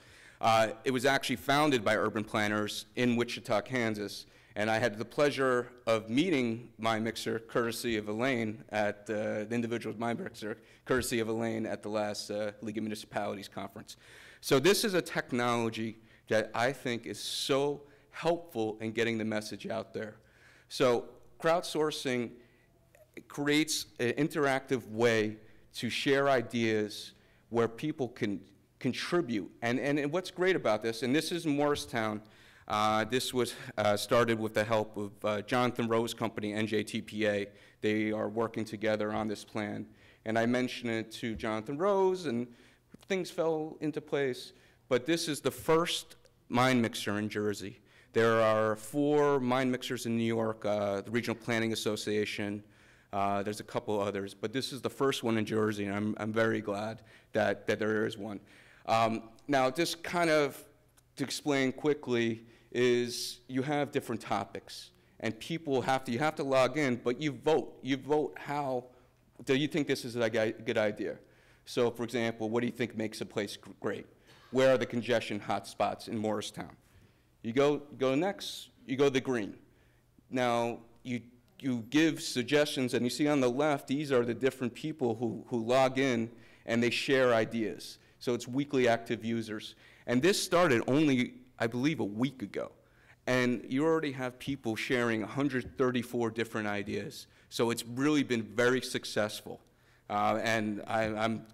It was actually founded by urban planners in Wichita, Kansas, and I had the pleasure of meeting MindMixer, courtesy of Elaine, at the individual MindMixer, courtesy of Elaine at the last League of Municipalities conference. So this is a technology that I think is so helpful in getting the message out there. So crowdsourcing creates an interactive way to share ideas where people can contribute. And what's great about this, and this is Morristown, this was started with the help of Jonathan Rowe's company, NJTPA. They are working together on this plan. And I mentioned it to Jonathan Rowe's, and things fell into place. But this is the first MindMixer in Jersey. There are 4 MindMixers in New York, the Regional Planning Association. There's a couple others, but this is the first one in Jersey, and I'm very glad that there is one. Now, just kind of to explain quickly is you have different topics, and people you have to log in, but you vote. You vote how, do you think this is a good idea? So, for example, what do you think makes a place great? Where are the congestion hotspots in Morristown? You go next, you go the green. Now, you give suggestions, and you see on the left, these are the different people who log in, and they share ideas. So it's weekly active users. And this started only, I believe, a week ago. And you already have people sharing 134 different ideas. So it's really been very successful. And I'm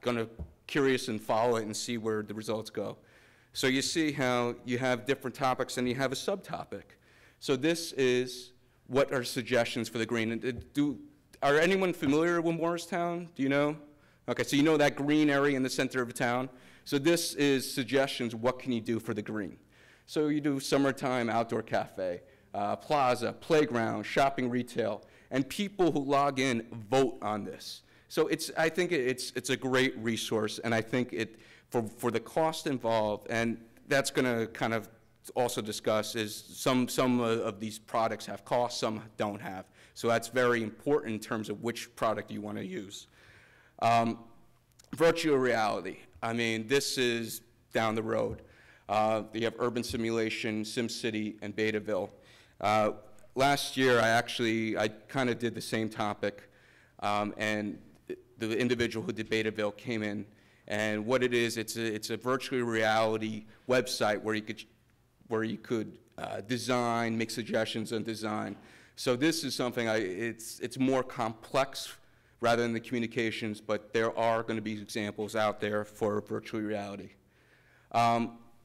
curious and follow it and see where the results go. So you see how you have different topics and you have a subtopic. So this is what are suggestions for the green. Are anyone familiar with Morristown? Do you know? Okay, so you know that green area in the center of town? So this is suggestions, what can you do for the green? So you do summertime outdoor cafe, plaza, playground, shopping retail, and people who log in vote on this. So I think it's a great resource, and I think for the cost involved, and that's going to kind of also discuss is some of these products have costs, some don't have. So that's very important in terms of which product you want to use. Virtual reality. I mean, this is down the road. You have urban simulation, SimCity, and Betaville. Last year, I kind of did the same topic, and the individual who did Betaville came in, and what it is, it's a virtual reality website where you could design, make suggestions on design. So this is something, it's more complex rather than the communications, but there are going to be examples out there for virtual reality.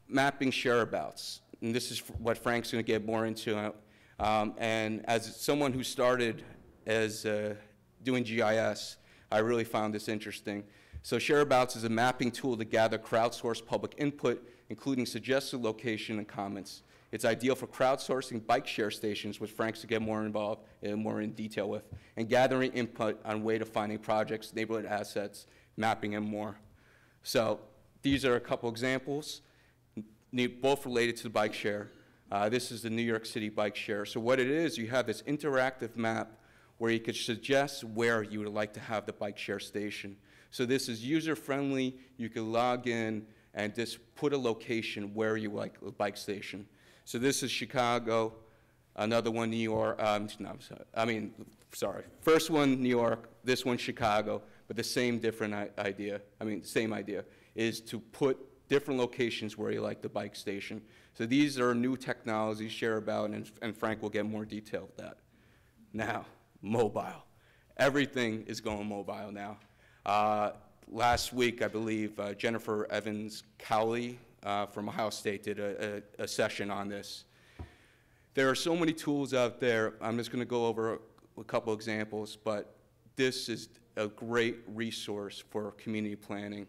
Mapping shareabouts, and this is what Frank's going to get more into. And as someone who started as doing GIS, I really found this interesting. So shareabouts is a mapping tool to gather crowdsourced public input, including suggested location and comments. It's ideal for crowdsourcing bike share stations, which Frank's to get more involved and more in detail with, and gathering input on way to finding projects, neighborhood assets, mapping, and more. So these are a couple examples, both related to the bike share. This is the New York City bike share. So what it is, you have this interactive map where you could suggest where you would like to have the bike share station. So this is user-friendly. You can log in and just put a location where you like the bike station. So this is Chicago, another one New York, first one New York, this one Chicago, but the same same idea, is to put different locations where you like the bike station. So these are new technologies, share about, and Frank will get more detail with that. Now, mobile. Everything is going mobile now. Last week, I believe, Jennifer Evans-Cowley from Ohio State did a session on this. There are so many tools out there. I'm just going to go over a couple examples, but this is a great resource for community planning.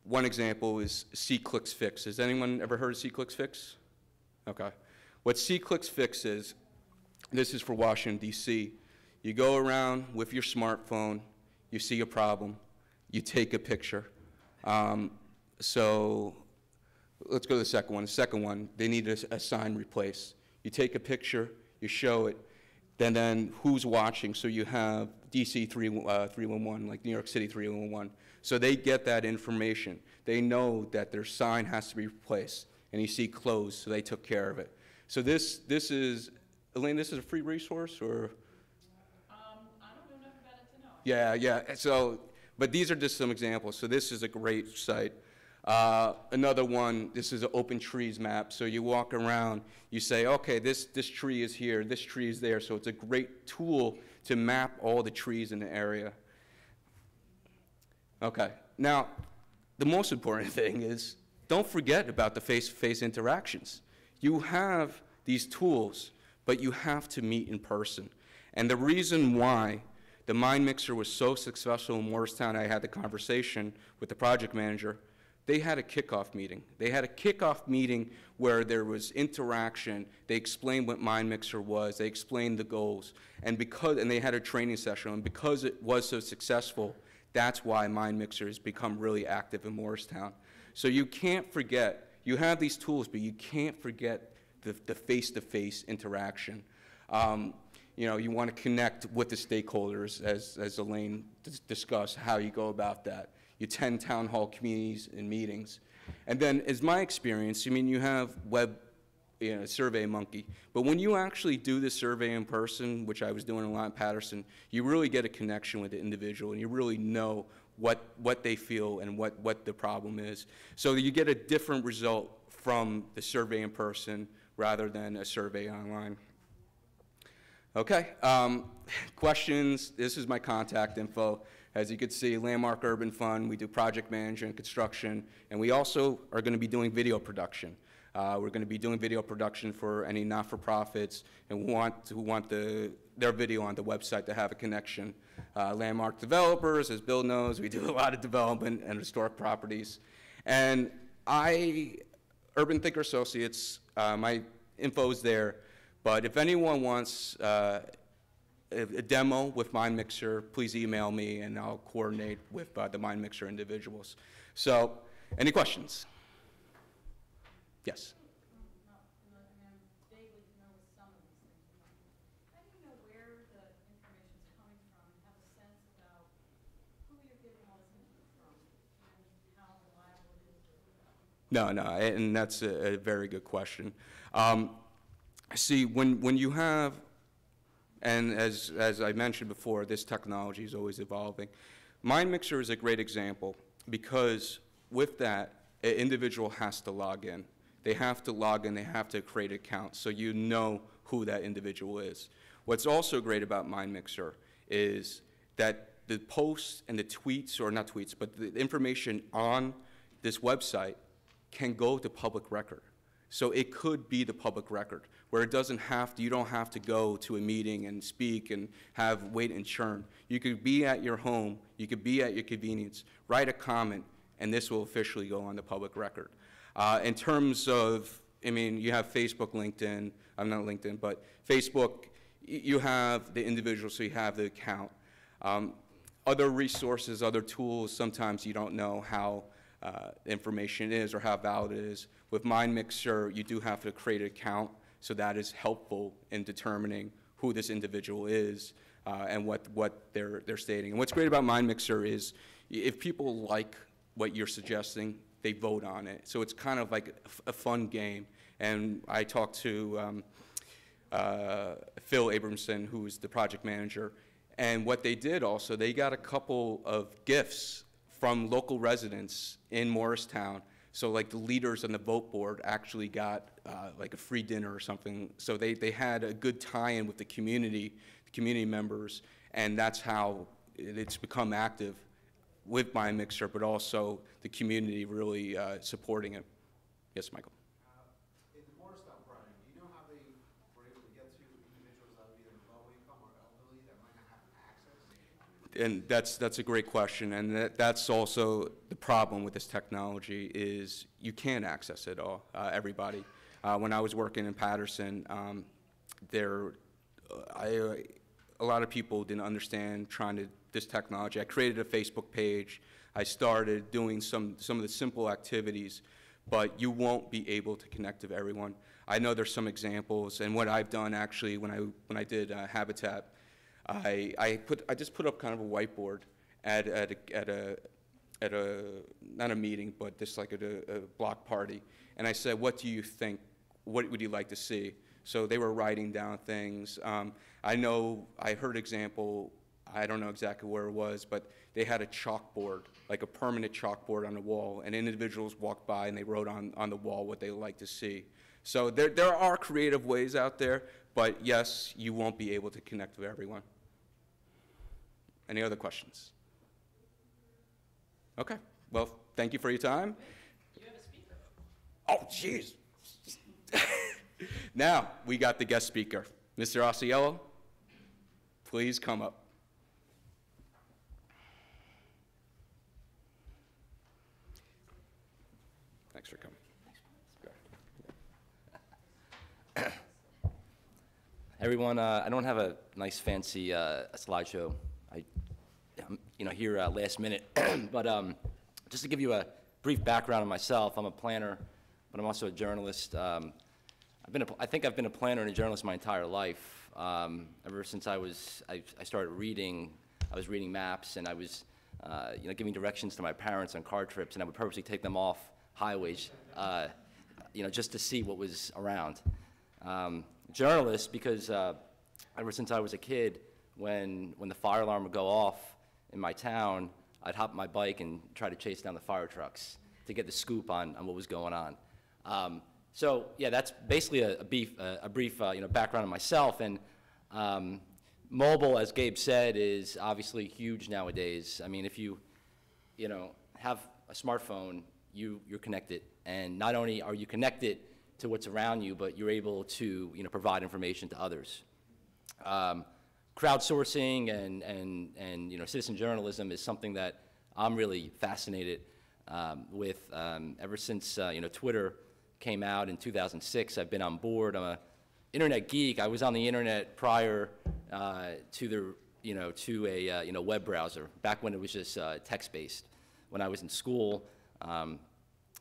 One example is C-Clicks Fix. Has anyone ever heard of C-Clicks Fix? Okay. What C-Clicks Fix is, this is for Washington, D.C. You go around with your smartphone, you see a problem, you take a picture. So let's go to the second one. The second one, they need a sign replaced. You take a picture, you show it, then who's watching? So you have DC 311, like New York City 311. So they get that information. They know that their sign has to be replaced, and you see closed, so they took care of it. So this is, Elaine, this is a free resource, or? I don't know enough about it to know. Yeah. So, but these are just some examples. So this is a great site. Another one, this is an open trees map. So you walk around, you say, okay, this tree is here, this tree is there. So it's a great tool to map all the trees in the area. Okay, now, the most important thing is, don't forget about the face-to-face interactions. You have these tools, but you have to meet in person. And the reason why the Mind Mixer was so successful in Morristown, I had the conversation with the project manager, they had a kickoff meeting. They had a kickoff meeting where there was interaction. They explained what Mind Mixer was. They explained the goals. And they had a training session. And because it was so successful, that's why Mind Mixer has become really active in Morristown. So you can't forget, you have these tools, but you can't forget the face-to-face interaction. You know, you want to connect with the stakeholders, as Elaine discussed, how you go about that. You attend town hall communities and meetings. And then, as my experience, I mean, you have web, you know, Survey Monkey, but when you actually do the survey in person, which I was doing a lot in Patterson, you really get a connection with the individual, and you really know what they feel and what the problem is. So you get a different result from the survey in person rather than a survey online. Okay, questions, this is my contact info. As you can see, Landmark Urban Fund, we do project management and construction, and we also are going to be doing video production. We're going to be doing video production for any not-for-profits and who want their video on the website to have a connection. Landmark developers, as Bill knows, we do a lot of development and historic properties. And Urban Thinker Associates, my info's there. But if anyone wants a demo with Mind Mixer, please email me and I'll coordinate with the Mind Mixer individuals. So, any questions? Yes? I'm vaguely familiar with some of these things. How do you know where the information is coming from and have a sense about who you're getting all this info from and how reliable it is? No, and that's a very good question. See, when you have, and as I mentioned before, this technology is always evolving. Mind Mixer is a great example because with that, an individual has to log in. They have to log in, they have to create an account so you know who that individual is. What's also great about Mind Mixer is that the posts and the tweets, or not tweets, but the information on this website can go to public record. So it could be the public record, where it doesn't have to, you don't have to go to a meeting and speak and wait and churn. You could be at your home, you could be at your convenience, write a comment, and this will officially go on the public record. In terms of, I mean, you have Facebook, LinkedIn, I'm not LinkedIn, but Facebook, you have the individual, so you have the account. Other resources, other tools, sometimes you don't know how information is or how valid it is. With Mind Mixer, you do have to create an account, so that is helpful in determining who this individual is and what they're stating. And what's great about Mind Mixer is if people like what you're suggesting, they vote on it. So it's kind of like a fun game. And I talked to Phil Abramson, who's the project manager, and what they did also, they got a couple of gifts from local residents in Morristown. So like the leaders on the vote board actually got like a free dinner or something. So they had a good tie-in with the community members, and that's how it's become active with Mind Mixer, but also the community really supporting it. Yes, Michael? In the Morristown project, do you know how they were able to get to individuals that are either low income or elderly that might not have access? And that's a great question, and that's also the problem with this technology is you can't access it all, everybody. When I was working in Patterson, a lot of people didn't understand this technology. I created a Facebook page. I started doing some of the simple activities, but you won't be able to connect to everyone. I know there's some examples, and what I've done actually when I did Habitat, I just put up kind of a whiteboard at a not a meeting, but just like at a block party, and I said, what do you think? What would you like to see? So they were writing down things. I heard example, I don't know exactly where it was, but they had a chalkboard, like a permanent chalkboard on the wall, and individuals walked by and they wrote on the wall what they would like to see. So there are creative ways out there, but yes, you won't be able to connect with everyone. Any other questions? Okay, well, thank you for your time. You have a speaker. Oh, jeez. Now, we got the guest speaker. Mr. Osceola, please come up. Thanks for coming. Everyone, I don't have a nice fancy slideshow. I'm here last minute, but just to give you a brief background on myself, I'm a planner, but I'm also a journalist. I think I've been a planner and a journalist my entire life. Ever since I started reading, I was reading maps, and I was giving directions to my parents on car trips, and I would purposely take them off highways, just to see what was around. Journalist, because ever since I was a kid, when the fire alarm would go off in my town, I'd hop on my bike and try to chase down the fire trucks to get the scoop on what was going on. So yeah, that's basically a brief background on myself. And mobile, as Gabe said, is obviously huge nowadays. I mean, if you have a smartphone, you're connected, and not only are you connected to what's around you, but you're able to provide information to others. Crowdsourcing and citizen journalism is something that I'm really fascinated with. Ever since Twitter came out in 2006, I've been on board. I'm an internet geek. I was on the internet prior to a web browser, back when it was just text-based. When I was in school,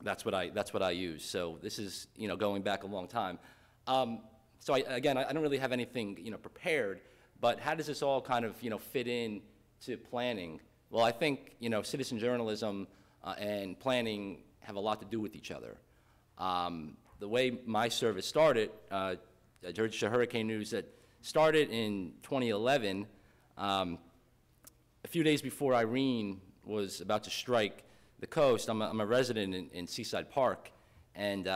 that's what I used. So this is going back a long time. So I don't really have anything prepared. But how does this all kind of fit in to planning? Well, I think citizen journalism and planning have a lot to do with each other. The way my service started, Georgia Hurricane News, that started in 2011. A few days before Irene was about to strike the coast, I'm a resident in Seaside Park, and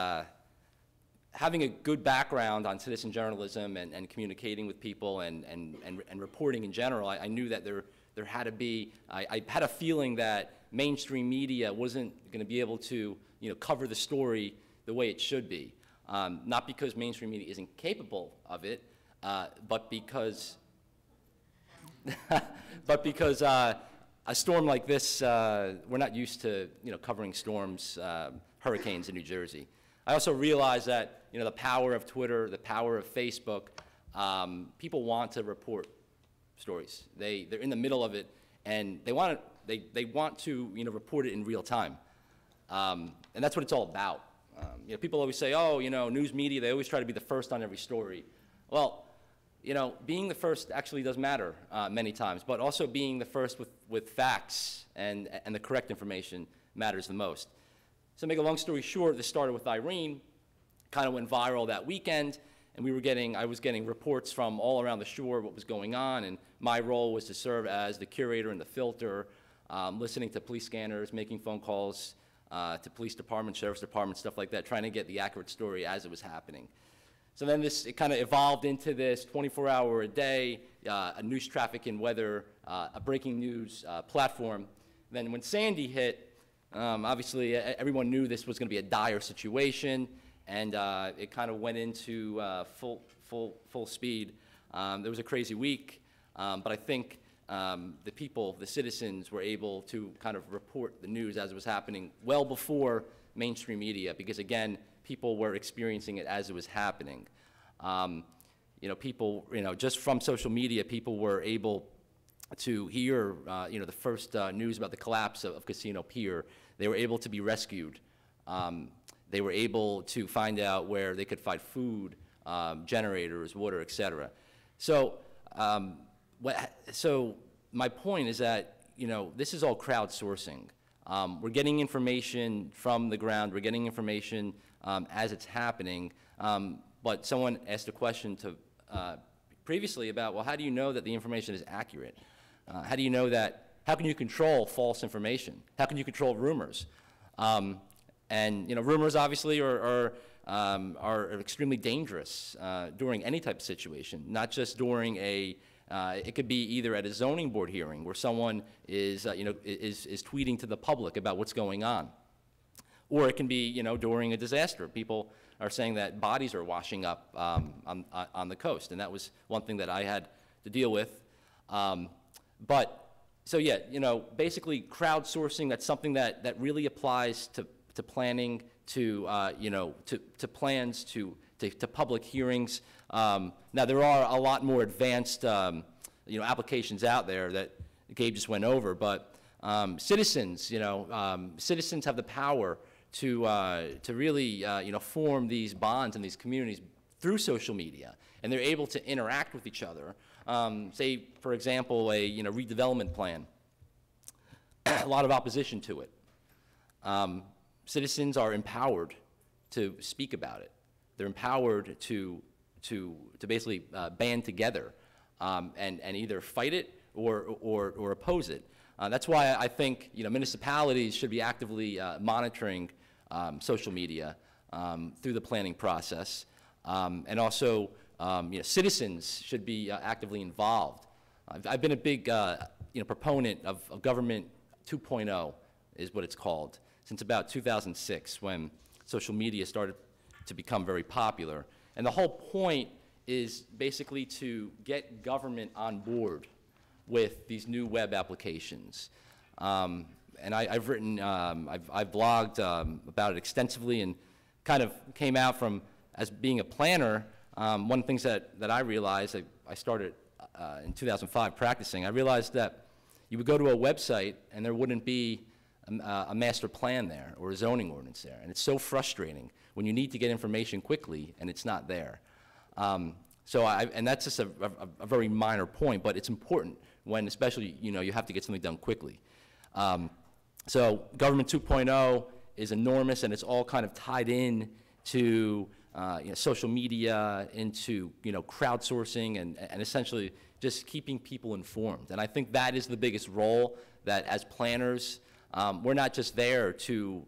having a good background on citizen journalism and communicating with people and reporting in general, I knew that there had to be, I had a feeling that mainstream media wasn't going to be able to cover the story the way it should be. Not because mainstream media isn't capable of it, but because a storm like this, we're not used to covering storms, hurricanes in New Jersey. I also realized that the power of Twitter, the power of Facebook, people want to report stories. They're in the middle of it, and they want to report it in real time, and that's what it's all about. People always say, oh, news media, they always try to be the first on every story. Well, being the first actually does matter many times, but also being the first with facts and the correct information matters the most. So to make a long story short, this started with Irene, kind of went viral that weekend, and I was getting reports from all around the shore what was going on, and my role was to serve as the curator and the filter, listening to police scanners, making phone calls to police departments, sheriff's departments, stuff like that, trying to get the accurate story as it was happening. So then it kind of evolved into this 24-hour-a-day, a news traffic and weather, a breaking news platform. Then when Sandy hit, obviously everyone knew this was going to be a dire situation, and it kind of went into full speed. There was a crazy week, but I think the people, the citizens, were able to kind of report the news as it was happening well before mainstream media because, again, people were experiencing it as it was happening. People, just from social media, people were able to hear, the first news about the collapse of Casino Pier. They were able to be rescued. They were able to find out where they could find food, generators, water, etc. So, so my point is that, this is all crowdsourcing. We're getting information from the ground. We're getting information as it's happening. But someone asked a question previously about, well, how do you know that the information is accurate? How do you know that? How can you control false information? How can you control rumors? Rumors obviously are extremely dangerous during any type of situation, not just during it could be either at a zoning board hearing where someone is tweeting to the public about what's going on, or it can be, during a disaster. People are saying that bodies are washing up on the coast, and that was one thing that I had to deal with. So yeah, basically crowdsourcing, that's something that really applies to planning, to plans, to public hearings. Now there are a lot more advanced, applications out there that Gabe just went over, but citizens, citizens have the power to really, form these bonds in these communities through social media, and they're able to interact with each other. Say, for example, a redevelopment plan. A lot of opposition to it. Citizens are empowered to speak about it. They're empowered to basically band together and either fight it or oppose it. That's why I think municipalities should be actively monitoring social media through the planning process, and also citizens should be actively involved. I've been a big proponent of government 2.0 is what it's called, since about 2006 when social media started to become very popular. And the whole point is basically to get government on board with these new web applications. And I've written, I've blogged about it extensively, and kind of came out from, as being a planner, one of the things that I realized, I started in 2005 practicing, I realized that you would go to a website and there wouldn't be a master plan there or a zoning ordinance there. And it's so frustrating when you need to get information quickly and it's not there. And that's just a very minor point, but it's important when especially, you have to get something done quickly. So government 2.0 is enormous, and it's all kind of tied in to social media, into crowdsourcing, and essentially just keeping people informed. And I think that is the biggest role, that as planners, we're not just there to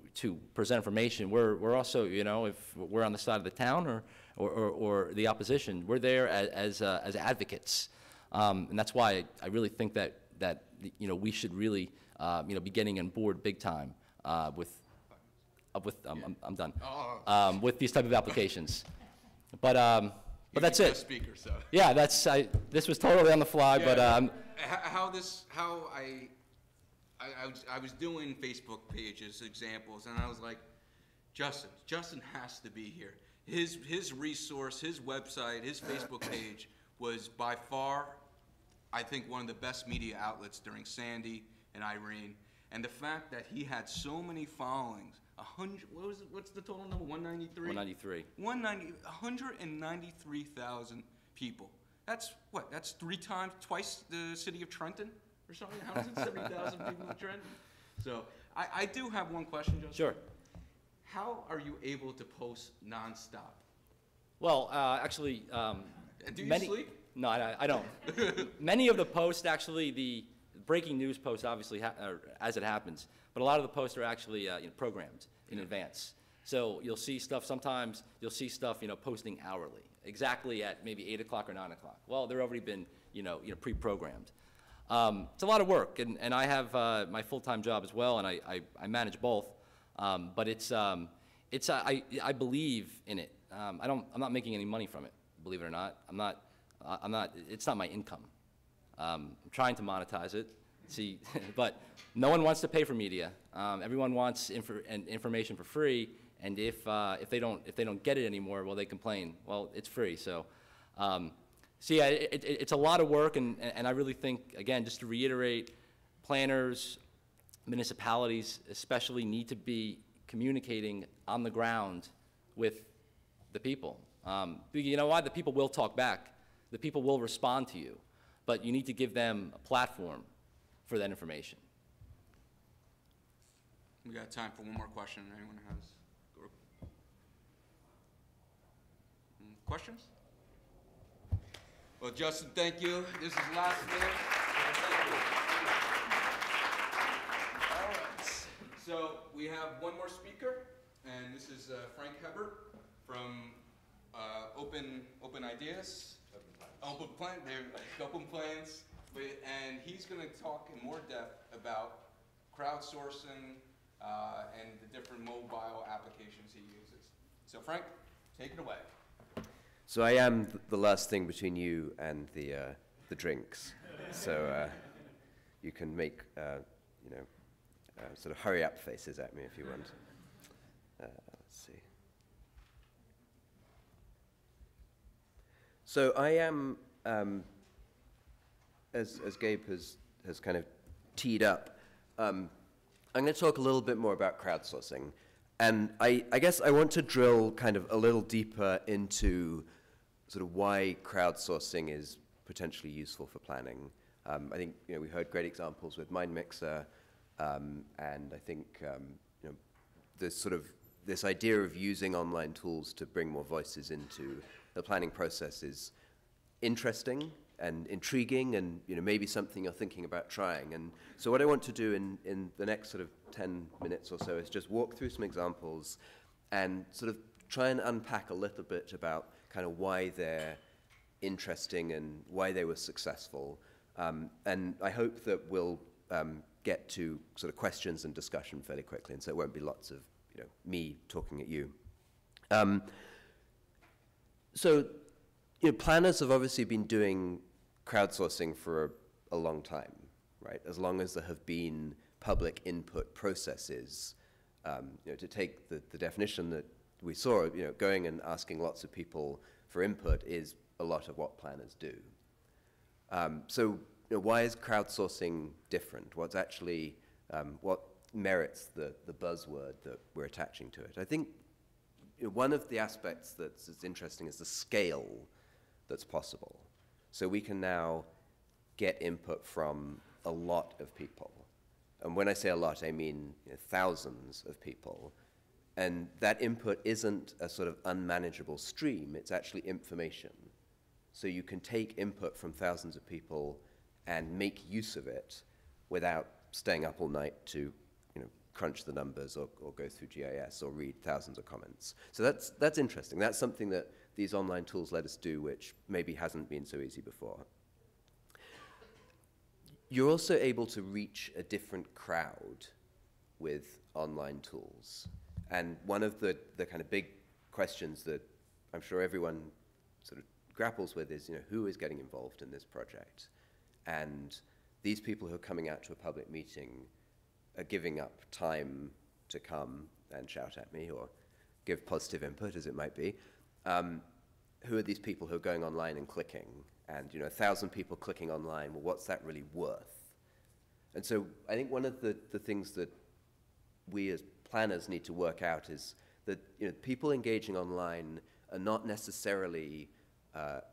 present information. We're also, if we're on the side of the town or the opposition, we're there as advocates. And that's why I really think that we should really be getting on board big time with I'm done. With these type of applications. But that's it. Speaker, so. Yeah, this was totally on the fly, Yeah, but I was doing Facebook pages, examples, and I was like, Justin has to be here. His resource, his website, his Facebook page was by far, I think, one of the best media outlets during Sandy and Irene. And the fact that he had so many followings, 100, what's the total number, 193? 193. 193,000 people. That's what, that's twice the city of Trenton or something? How is it 70,000 people in Trenton? So I do have one question, Joseph. Sure. How are you able to post nonstop? Well, actually, do you sleep? No, I don't. Many of the posts, actually, the breaking news posts, obviously, as it happens, but a lot of the posts are actually programmed in advance. So you'll see stuff, sometimes you'll see stuff, posting hourly, exactly at maybe 8 o'clock or 9 o'clock. Well, they're already been, pre-programmed. It's a lot of work, and I have my full-time job as well, and I manage both. But I believe in it. I'm not making any money from it, believe it or not. It's not my income. I'm trying to monetize it, See, but no one wants to pay for media. Everyone wants information for free, and if they don't get it anymore, well, they complain. Well, it's free, so. Yeah, it's a lot of work, and I really think, again, just to reiterate, planners, municipalities especially need to be communicating on the ground with the people. You know why? The people will talk back. The people will respond to you, but you need to give them a platform for that information. We got time for one more question. Anyone has questions? Well, Justin, thank you. This is last minute. All right. So we have one more speaker, and this is Frank Hebert from Open Ideas. Open Plans. And he's going to talk in more depth about crowdsourcing and the different mobile applications he uses. So Frank, take it away. So I am the last thing between you and the drinks. So you can make sort of hurry up faces at me if you want. Let's see. So I am, as Gabe has kind of teed up, I'm going to talk a little bit more about crowdsourcing. And I guess I want to drill kind of a little deeper into sort of why crowdsourcing is potentially useful for planning. I think we heard great examples with MindMixer, and I think this idea of using online tools to bring more voices into the planning process is interesting and intriguing, and maybe something you're thinking about trying. And so what I want to do in the next sort of 10 minutes or so is just walk through some examples and sort of try and unpack a little bit about kind of why they're interesting and why they were successful. And I hope that we'll get to sort of questions and discussion fairly quickly, and so it won't be lots of me talking at you. Planners have obviously been doing crowdsourcing for a long time, right? As long as there have been public input processes. To take the definition that we saw, going and asking lots of people for input is a lot of what planners do. Why is crowdsourcing different? What's actually, what merits the buzzword that we're attaching to it? I think one of the aspects that's interesting is the scale that's possible. So we can now get input from a lot of people. And when I say a lot, I mean thousands of people. And that input isn't a sort of unmanageable stream, it's actually information. So you can take input from thousands of people and make use of it without staying up all night to crunch the numbers or go through GIS or read thousands of comments. So that's interesting. That's something that these online tools let us do, which maybe hasn't been so easy before. You're also able to reach a different crowd with online tools. And one of the kind of big questions that I'm sure everyone sort of grapples with is, who is getting involved in this project? And these people who are coming out to a public meeting are giving up time to come and shout at me or give positive input, as it might be. Who are these people who are going online and clicking? And 1,000 people clicking online, well, what's that really worth? And so I think one of the things that we as planners need to work out is that people engaging online are not necessarily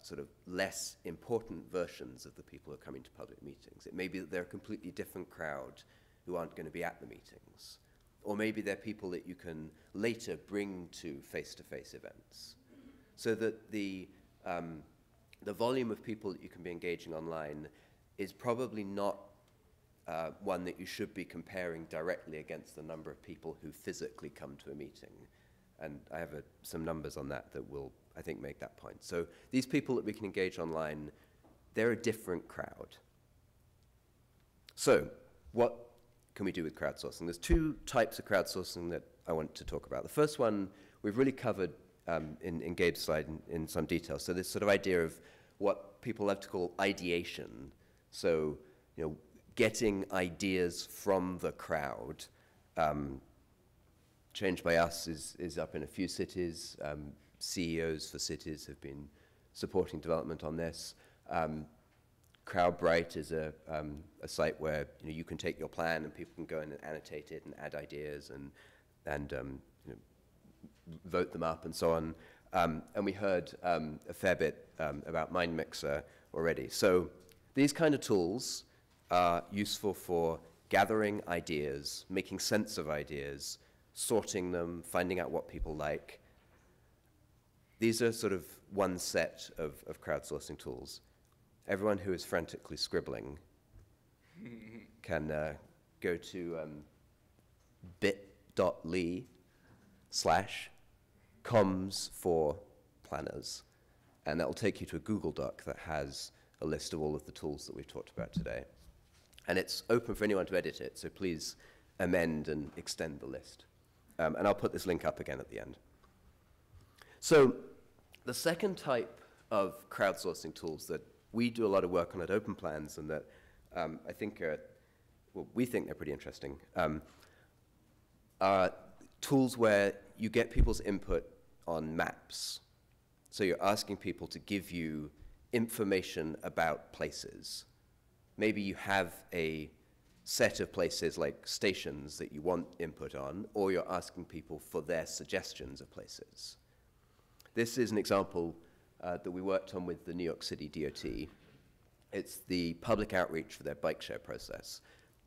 sort of less important versions of the people who are coming to public meetings. It may be that they're a completely different crowd who aren't going to be at the meetings. Or maybe they're people that you can later bring to face-to-face events. So that the volume of people that you can be engaging online is probably not one that you should be comparing directly against the number of people who physically come to a meeting. And I have some numbers on that will, I think, make that point. So these people that we can engage online, they're a different crowd. So what can we do with crowdsourcing? There's two types of crowdsourcing that I want to talk about. The first one we've really covered in Gabe's slide in some detail. So this sort of idea of what people love to call ideation. So, getting ideas from the crowd. Change by Us is up in a few cities. CEOs for cities have been supporting development on this. CrowdBright is a site where you can take your plan and people can go in and annotate it and add ideas and vote them up and so on. And we heard a fair bit about MindMixer already. So these kind of tools are useful for gathering ideas, making sense of ideas, sorting them, finding out what people like. These are sort of one set of crowdsourcing tools. Everyone who is frantically scribbling can go to bit.ly/comms for planners, and that will take you to a Google Doc that has a list of all of the tools that we've talked about today. And it's open for anyone to edit it, so please amend and extend the list. And I'll put this link up again at the end. So the second type of crowdsourcing tools that we do a lot of work on at Open Plans and that I think are, well, we think they're pretty interesting, are tools where you get people's input on maps. So you're asking people to give you information about places. Maybe you have a set of places like stations that you want input on, or you're asking people for their suggestions of places. This is an example that we worked on with the New York City DOT. It's the public outreach for their bike share process.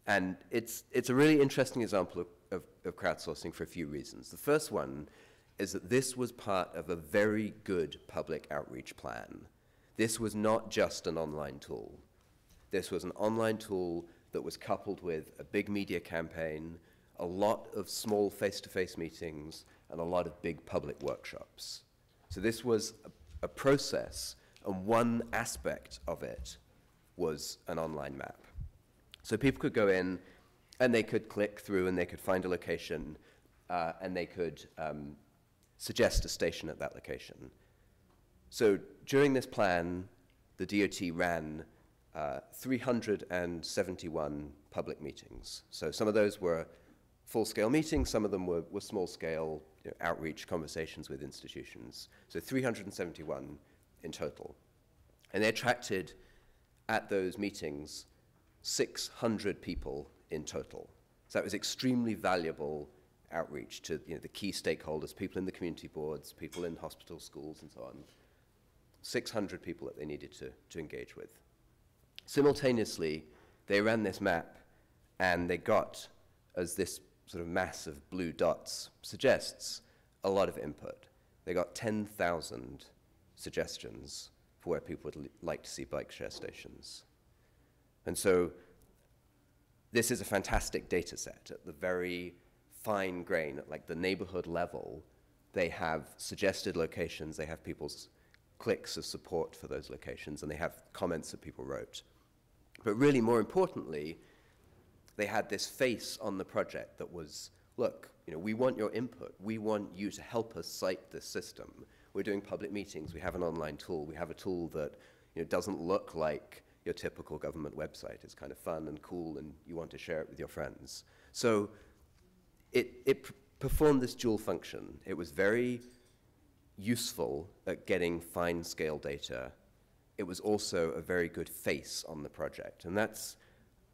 And it's a really interesting example of crowdsourcing for a few reasons. The first one is that this was part of a very good public outreach plan. This was not just an online tool. This was an online tool that was coupled with a big media campaign, a lot of small face-to-face meetings, and a lot of big public workshops. So this was a process, and one aspect of it was an online map. So people could go in, and they could click through, and they could find a location, and they could suggest a station at that location. So during this plan, the DOT ran 371 public meetings. So some of those were full-scale meetings, some of them were small-scale outreach conversations with institutions. So 371 in total. And they attracted, at those meetings, 600 people in total. So that was extremely valuable outreach to the key stakeholders, people in the community boards, people in hospitals, schools, and so on. 600 people that they needed to engage with. Simultaneously, they ran this map, and they got, as this sort of mass of blue dots suggests, a lot of input. They got 10,000 suggestions for where people would like to see bike share stations. And so this is a fantastic data set at the very fine grain, at like the neighborhood level. They have suggested locations, they have people's clicks of support for those locations, and they have comments that people wrote. But really, more importantly, they had this face on the project that was, look, we want your input. We want you to help us cite this system. We're doing public meetings. We have an online tool. We have a tool that doesn't look like your typical government website. It's kind of fun and cool, and you want to share it with your friends. So it performed this dual function. It was very useful at getting fine-scale data. It was also a very good face on the project. And that's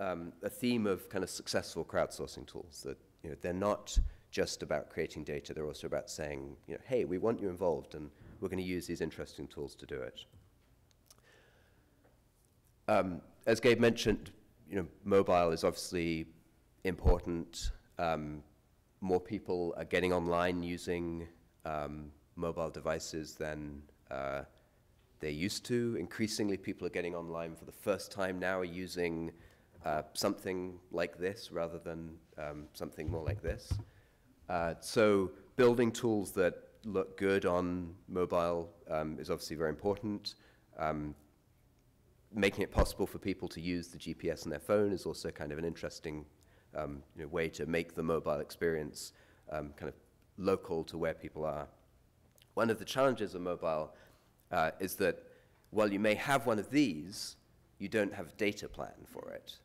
a theme of kind of successful crowdsourcing tools, that they're not just about creating data, they're also about saying, hey, we want you involved, and we're going to use these interesting tools to do it. As Gabe mentioned, mobile is obviously important. More people are getting online using mobile devices than they used to. Increasingly, people are getting online for the first time now, are using something like this rather than something more like this. So building tools that look good on mobile is obviously very important. Making it possible for people to use the GPS on their phone is also kind of an interesting way to make the mobile experience kind of local to where people are. One of the challenges of mobile is that while you may have one of these, you don't have a data plan for it.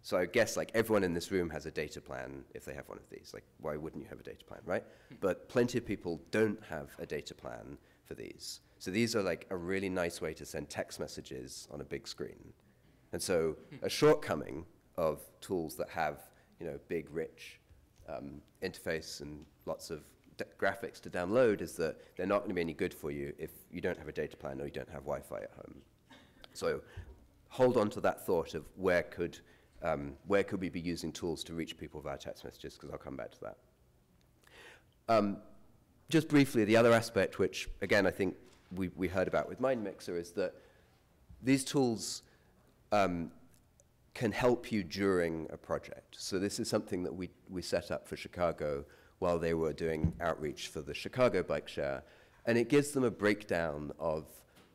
So I guess like everyone in this room has a data plan if they have one of these. Like, why wouldn't you have a data plan, right? But plenty of people don't have a data plan for these. So these are like a really nice way to send text messages on a big screen. And so a shortcoming of tools that have, big, rich interface and lots of graphics to download is that they're not going to be any good for you if you don't have a data plan or you don't have Wi-Fi at home. So hold on to that thought of where could we be using tools to reach people via text messages, because I'll come back to that. Just briefly, the other aspect, which again I think we heard about with MindMixer, is that these tools can help you during a project. So this is something that we set up for Chicago while they were doing outreach for the Chicago bike share, and it gives them a breakdown of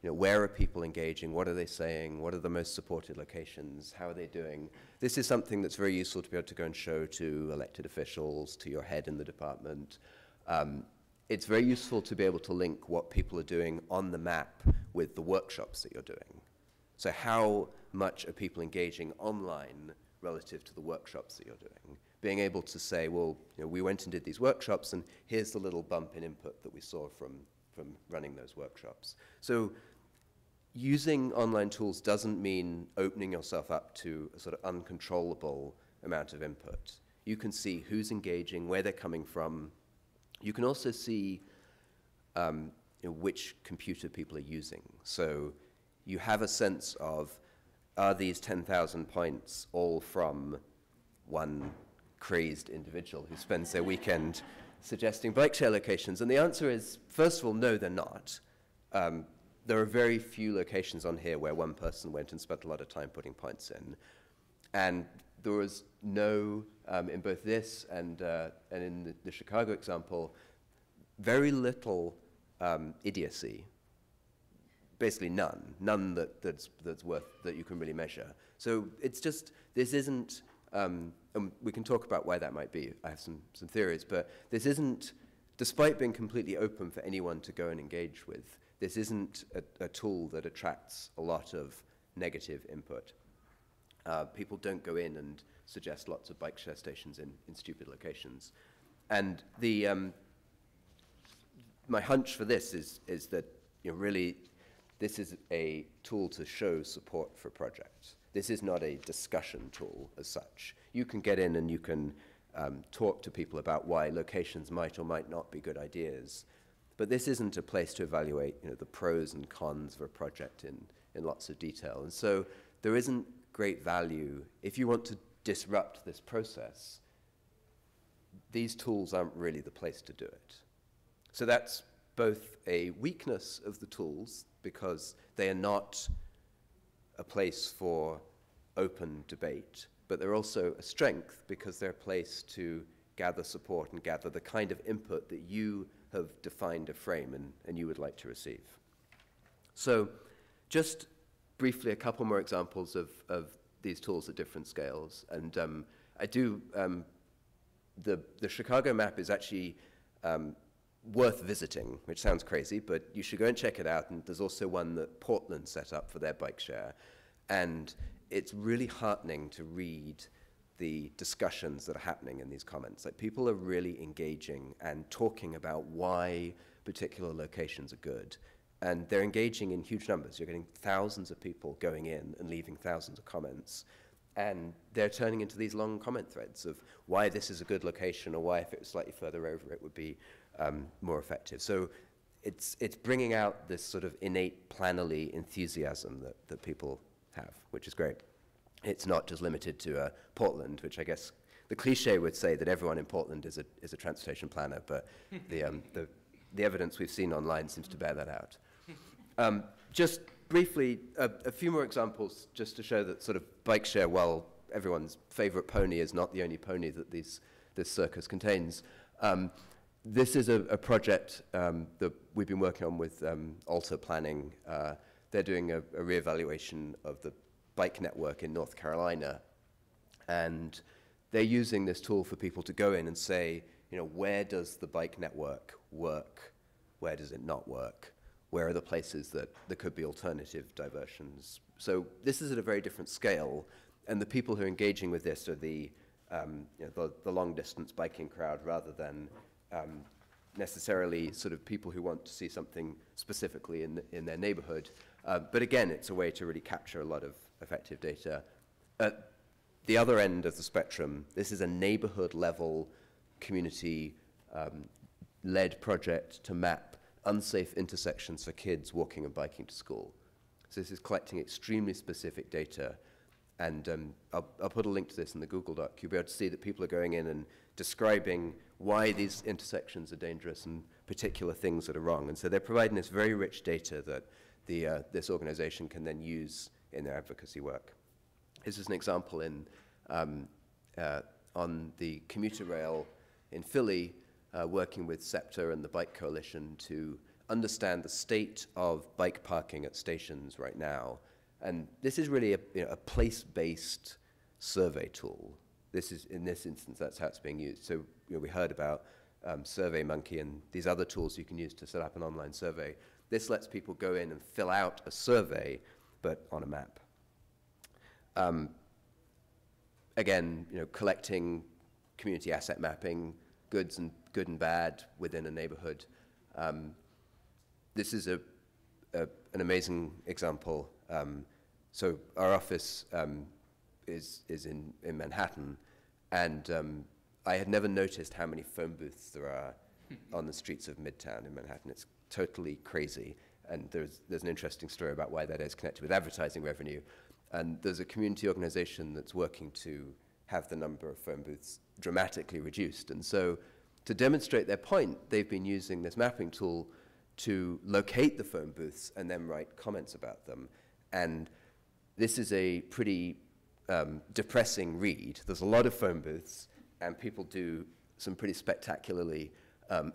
where are people engaging, what are they saying, what are the most supported locations, how are they doing. This is something that's very useful to be able to go and show to elected officials, to your head in the department. It's very useful to be able to link what people are doing on the map with the workshops that you're doing. So how much are people engaging online relative to the workshops that you're doing? Being able to say, well, we went and did these workshops, and here's the little bump in input that we saw from running those workshops. So using online tools doesn't mean opening yourself up to a sort of uncontrollable amount of input. You can see who's engaging, where they're coming from. You can also see which computer people are using. So you have a sense of, are these 10,000 points all from one crazed individual who spends their weekend suggesting bike share locations? And the answer is, first of all, no, they're not. There are very few locations on here where one person went and spent a lot of time putting points in. And there was no, in both this and in the Chicago example, very little idiocy. Basically none that's worth, that you can really measure. So it's just, this isn't, and we can talk about why that might be. I have some theories, but this isn't, despite being completely open for anyone to go and engage with, this isn't a tool that attracts a lot of negative input. People don't go in and suggest lots of bike share stations in stupid locations. And my hunch for this is that really this is a tool to show support for projects. This is not a discussion tool as such. You can get in and you can talk to people about why locations might or might not be good ideas. But this isn't a place to evaluate the pros and cons of a project in lots of detail. And so there isn't great value. If you want to disrupt this process, these tools aren't really the place to do it. So that's both a weakness of the tools, because they are not a place for open debate, but they're also a strength because they're a place to gather support and gather the kind of input that you have defined a frame and you would like to receive. So just briefly, a couple more examples of these tools at different scales. And the Chicago map is actually worth visiting, which sounds crazy, but you should go and check it out. And there's also one that Portland set up for their bike share. And it's really heartening to read the discussions that are happening in these comments. Like, people are really engaging and talking about why particular locations are good. And they're engaging in huge numbers. You're getting thousands of people going in and leaving thousands of comments. And they're turning into these long comment threads of why this is a good location, or why if it was slightly further over it would be more effective. So it's bringing out this sort of innate plannerly enthusiasm that people have, which is great. It's not just limited to Portland, which I guess the cliche would say that everyone in Portland is a transportation planner, but the evidence we've seen online seems to bear that out. Just briefly, a few more examples just to show that sort of bike share, while everyone's favorite pony is not the only pony that this circus contains. This is a project that we've been working on with Alta Planning. They're doing a reevaluation of the bike network in North Carolina. And they're using this tool for people to go in and say, where does the bike network work? Where does it not work? Where are the places that there could be alternative diversions? So this is at a very different scale, and the people who are engaging with this are the long-distance biking crowd rather than necessarily sort of people who want to see something specifically in their neighborhood. But again, it's a way to really capture a lot of effective data. At the other end of the spectrum, this is a neighborhood-level community-led project to map unsafe intersections for kids walking and biking to school. So this is collecting extremely specific data. And I'll put a link to this in the Google Doc. You'll be able to see that people are going in and describing why these intersections are dangerous and particular things that are wrong. And so they're providing this very rich data that this organization can then use in their advocacy work. This is an example on the commuter rail in Philly, working with SEPTA and the Bike Coalition to understand the state of bike parking at stations right now. And this is really a place-based survey tool. In this instance, that's how it's being used. So we heard about SurveyMonkey and these other tools you can use to set up an online survey. This lets people go in and fill out a survey, but on a map. Again, collecting community asset mapping, good and bad within a neighborhood. This is an amazing example. So our office is in Manhattan, and I had never noticed how many phone booths there are on the streets of Midtown in Manhattan. It's totally crazy, and there's an interesting story about why that is connected with advertising revenue. And there's a community organization that's working to have the number of phone booths dramatically reduced. And so to demonstrate their point, they've been using this mapping tool to locate the phone booths and then write comments about them. And this is a pretty depressing read. There's a lot of phone booths, and people do some pretty spectacularly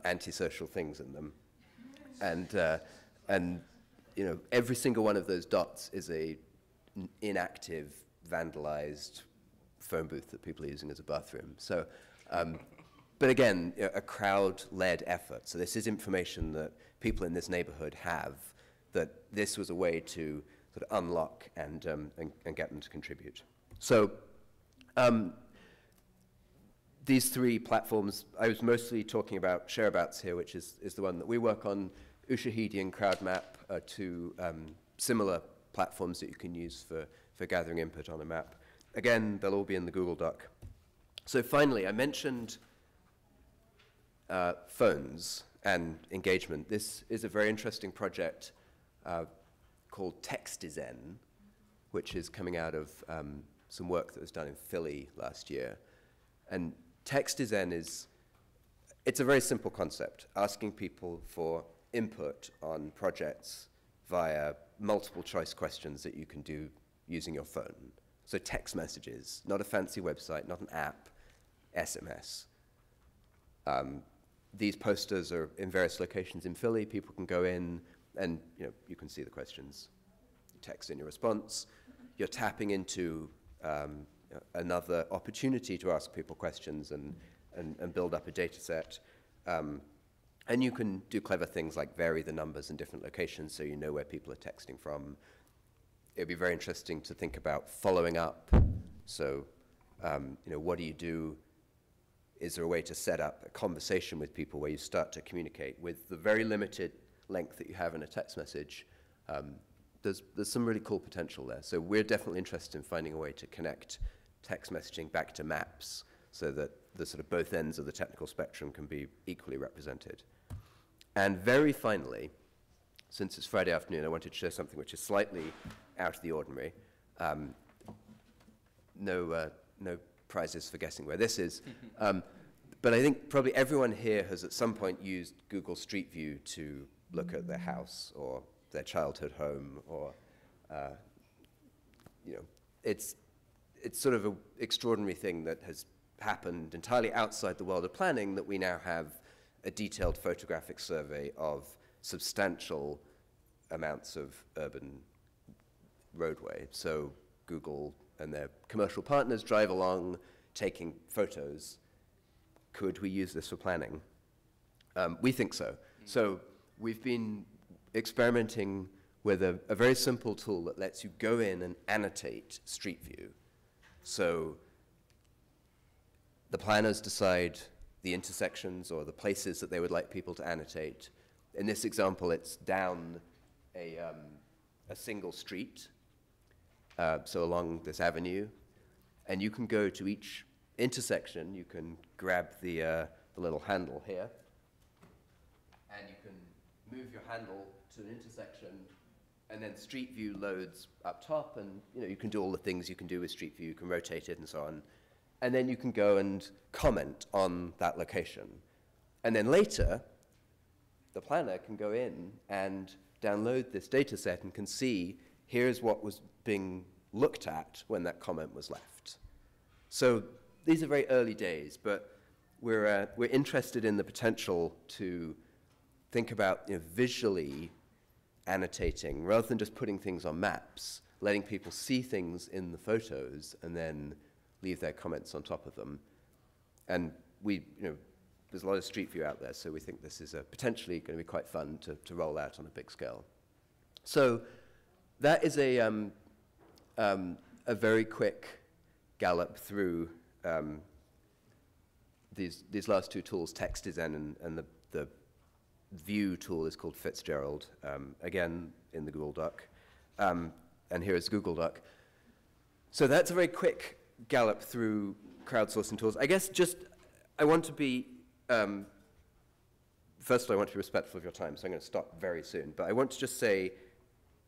antisocial things in them. And every single one of those dots is an inactive, vandalized phone booth that people are using as a bathroom. So, but again, a crowd-led effort. So this is information that people in this neighborhood have, that this was a way to sort of unlock and get them to contribute. So these three platforms, I was mostly talking about Shareabouts here, which is the one that we work on. Ushahidi and CrowdMap are two similar platforms that you can use for gathering input on a map. Again, they'll all be in the Google Doc. So finally, I mentioned phones and engagement. This is a very interesting project called Textizen, which is coming out of some work that was done in Philly last year. And Textizen it's a very simple concept, asking people for input on projects via multiple choice questions that you can do using your phone. So text messages, not a fancy website, not an app, SMS. These posters are in various locations in Philly. People can go in and you can see the questions. You text in your response. You're tapping into another opportunity to ask people questions and build up a data set. And you can do clever things like vary the numbers in different locations so you know where people are texting from. It would be very interesting to think about following up. So, what do you do? Is there a way to set up a conversation with people where you start to communicate with the very limited length that you have in a text message? There's some really cool potential there. So we're definitely interested in finding a way to connect text messaging back to maps so that the sort of both ends of the technical spectrum can be equally represented. And very finally, since it's Friday afternoon, I wanted to share something which is slightly out of the ordinary. No prizes for guessing where this is. But I think probably everyone here has at some point used Google Street View to look at their house or their childhood home, or it's sort of an extraordinary thing that has happened entirely outside the world of planning, that we now have a detailed photographic survey of substantial amounts of urban roadway. So Google and their commercial partners drive along taking photos. Could we use this for planning? We think so. So we've been experimenting with a very simple tool that lets you go in and annotate Street View. So the planners decide the intersections or the places that they would like people to annotate. In this example, it's down a single street, so along this avenue, and you can go to each intersection. You can grab the little handle here, and you can move your handle to an intersection, and then Street View loads up top, and you can do all the things you can do with Street View. You can rotate it and so on. And then you can go and comment on that location. And then later, the planner can go in and download this data set and can see, here's what was being looked at when that comment was left. So these are very early days, but we're interested in the potential to think about visually annotating, rather than just putting things on maps, letting people see things in the photos and then leave their comments on top of them. And there's a lot of Street View out there, so we think this is potentially going to be quite fun to roll out on a big scale. So that is a very quick gallop through these last two tools, text design and the view tool is called Fitzgerald, again in the Google Doc. And here is Google Doc. So that's a very quick gallop through crowdsourcing tools. I guess I want to be, first of all, I want to be respectful of your time, so I'm going to stop very soon. But I want to just say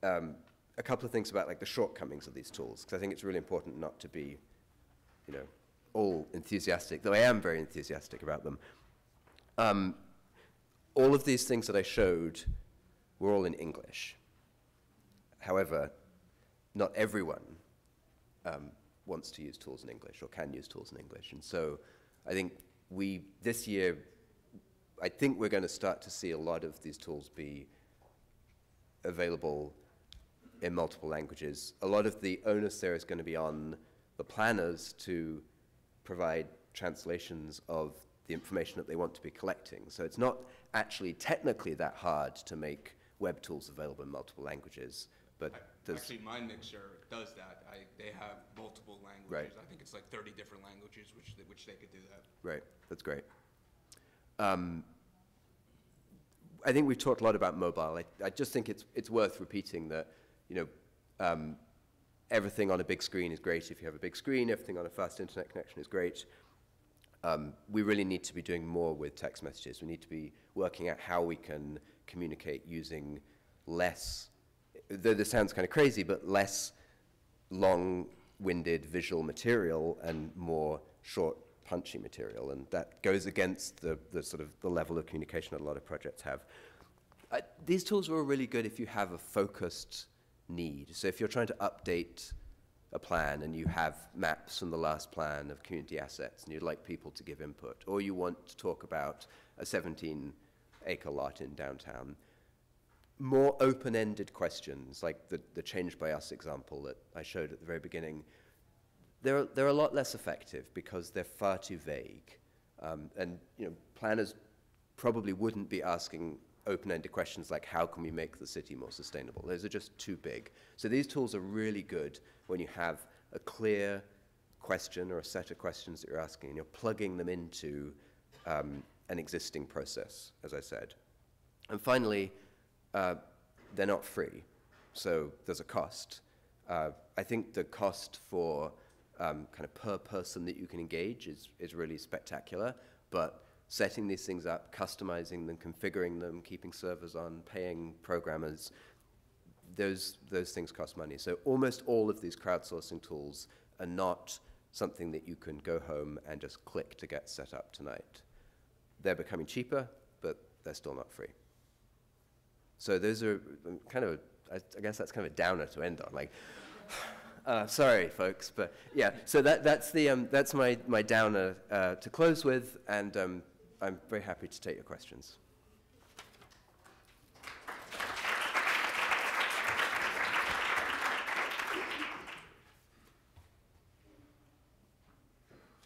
a couple of things about the shortcomings of these tools, because I think it's really important not to be, all enthusiastic, though I am very enthusiastic about them. All of these things that I showed were all in English. However, not everyone wants to use tools in English or can use tools in English. And so I think this year, I think we're going to start to see a lot of these tools be available in multiple languages. A lot of the onus there is going to be on the planners to provide translations of the information that they want to be collecting. So it's not actually technically that hard to make web tools available in multiple languages. But actually, my mixer does that. They have multiple languages. Right. I think it's like 30 different languages which they could do that. Right. That's great. I think we've talked a lot about mobile. I just think it's worth repeating that everything on a big screen is great if you have a big screen. Everything on a fast internet connection is great. We really need to be doing more with text messages. We need to be working out how we can communicate using less, though this sounds kind of crazy, but less long-winded visual material and more short, punchy material. And that goes against the sort of the level of communication that a lot of projects have. These tools are really good if you have a focused need. So if you're trying to update a plan and you have maps from the last plan of community assets and you'd like people to give input, or you want to talk about a 17-acre lot in downtown, more open-ended questions, like the Change by Us example that I showed at the very beginning, they're a lot less effective because they're far too vague. And planners probably wouldn't be asking open-ended questions like, how can we make the city more sustainable? Those are just too big. So these tools are really good when you have a clear question or a set of questions that you're asking, and you're plugging them into an existing process, as I said. And finally, they're not free, so there's a cost. I think the cost for kind of per person that you can engage is really spectacular, but setting these things up, customizing them, configuring them, keeping servers on, paying programmers, those things cost money. So almost all of these crowdsourcing tools are not something that you can go home and just click to get set up tonight. They're becoming cheaper, but they're still not free. So those are kind of, I guess that's kind of a downer to end on. Like, sorry, folks, but yeah. So that's my downer to close with, and I'm very happy to take your questions.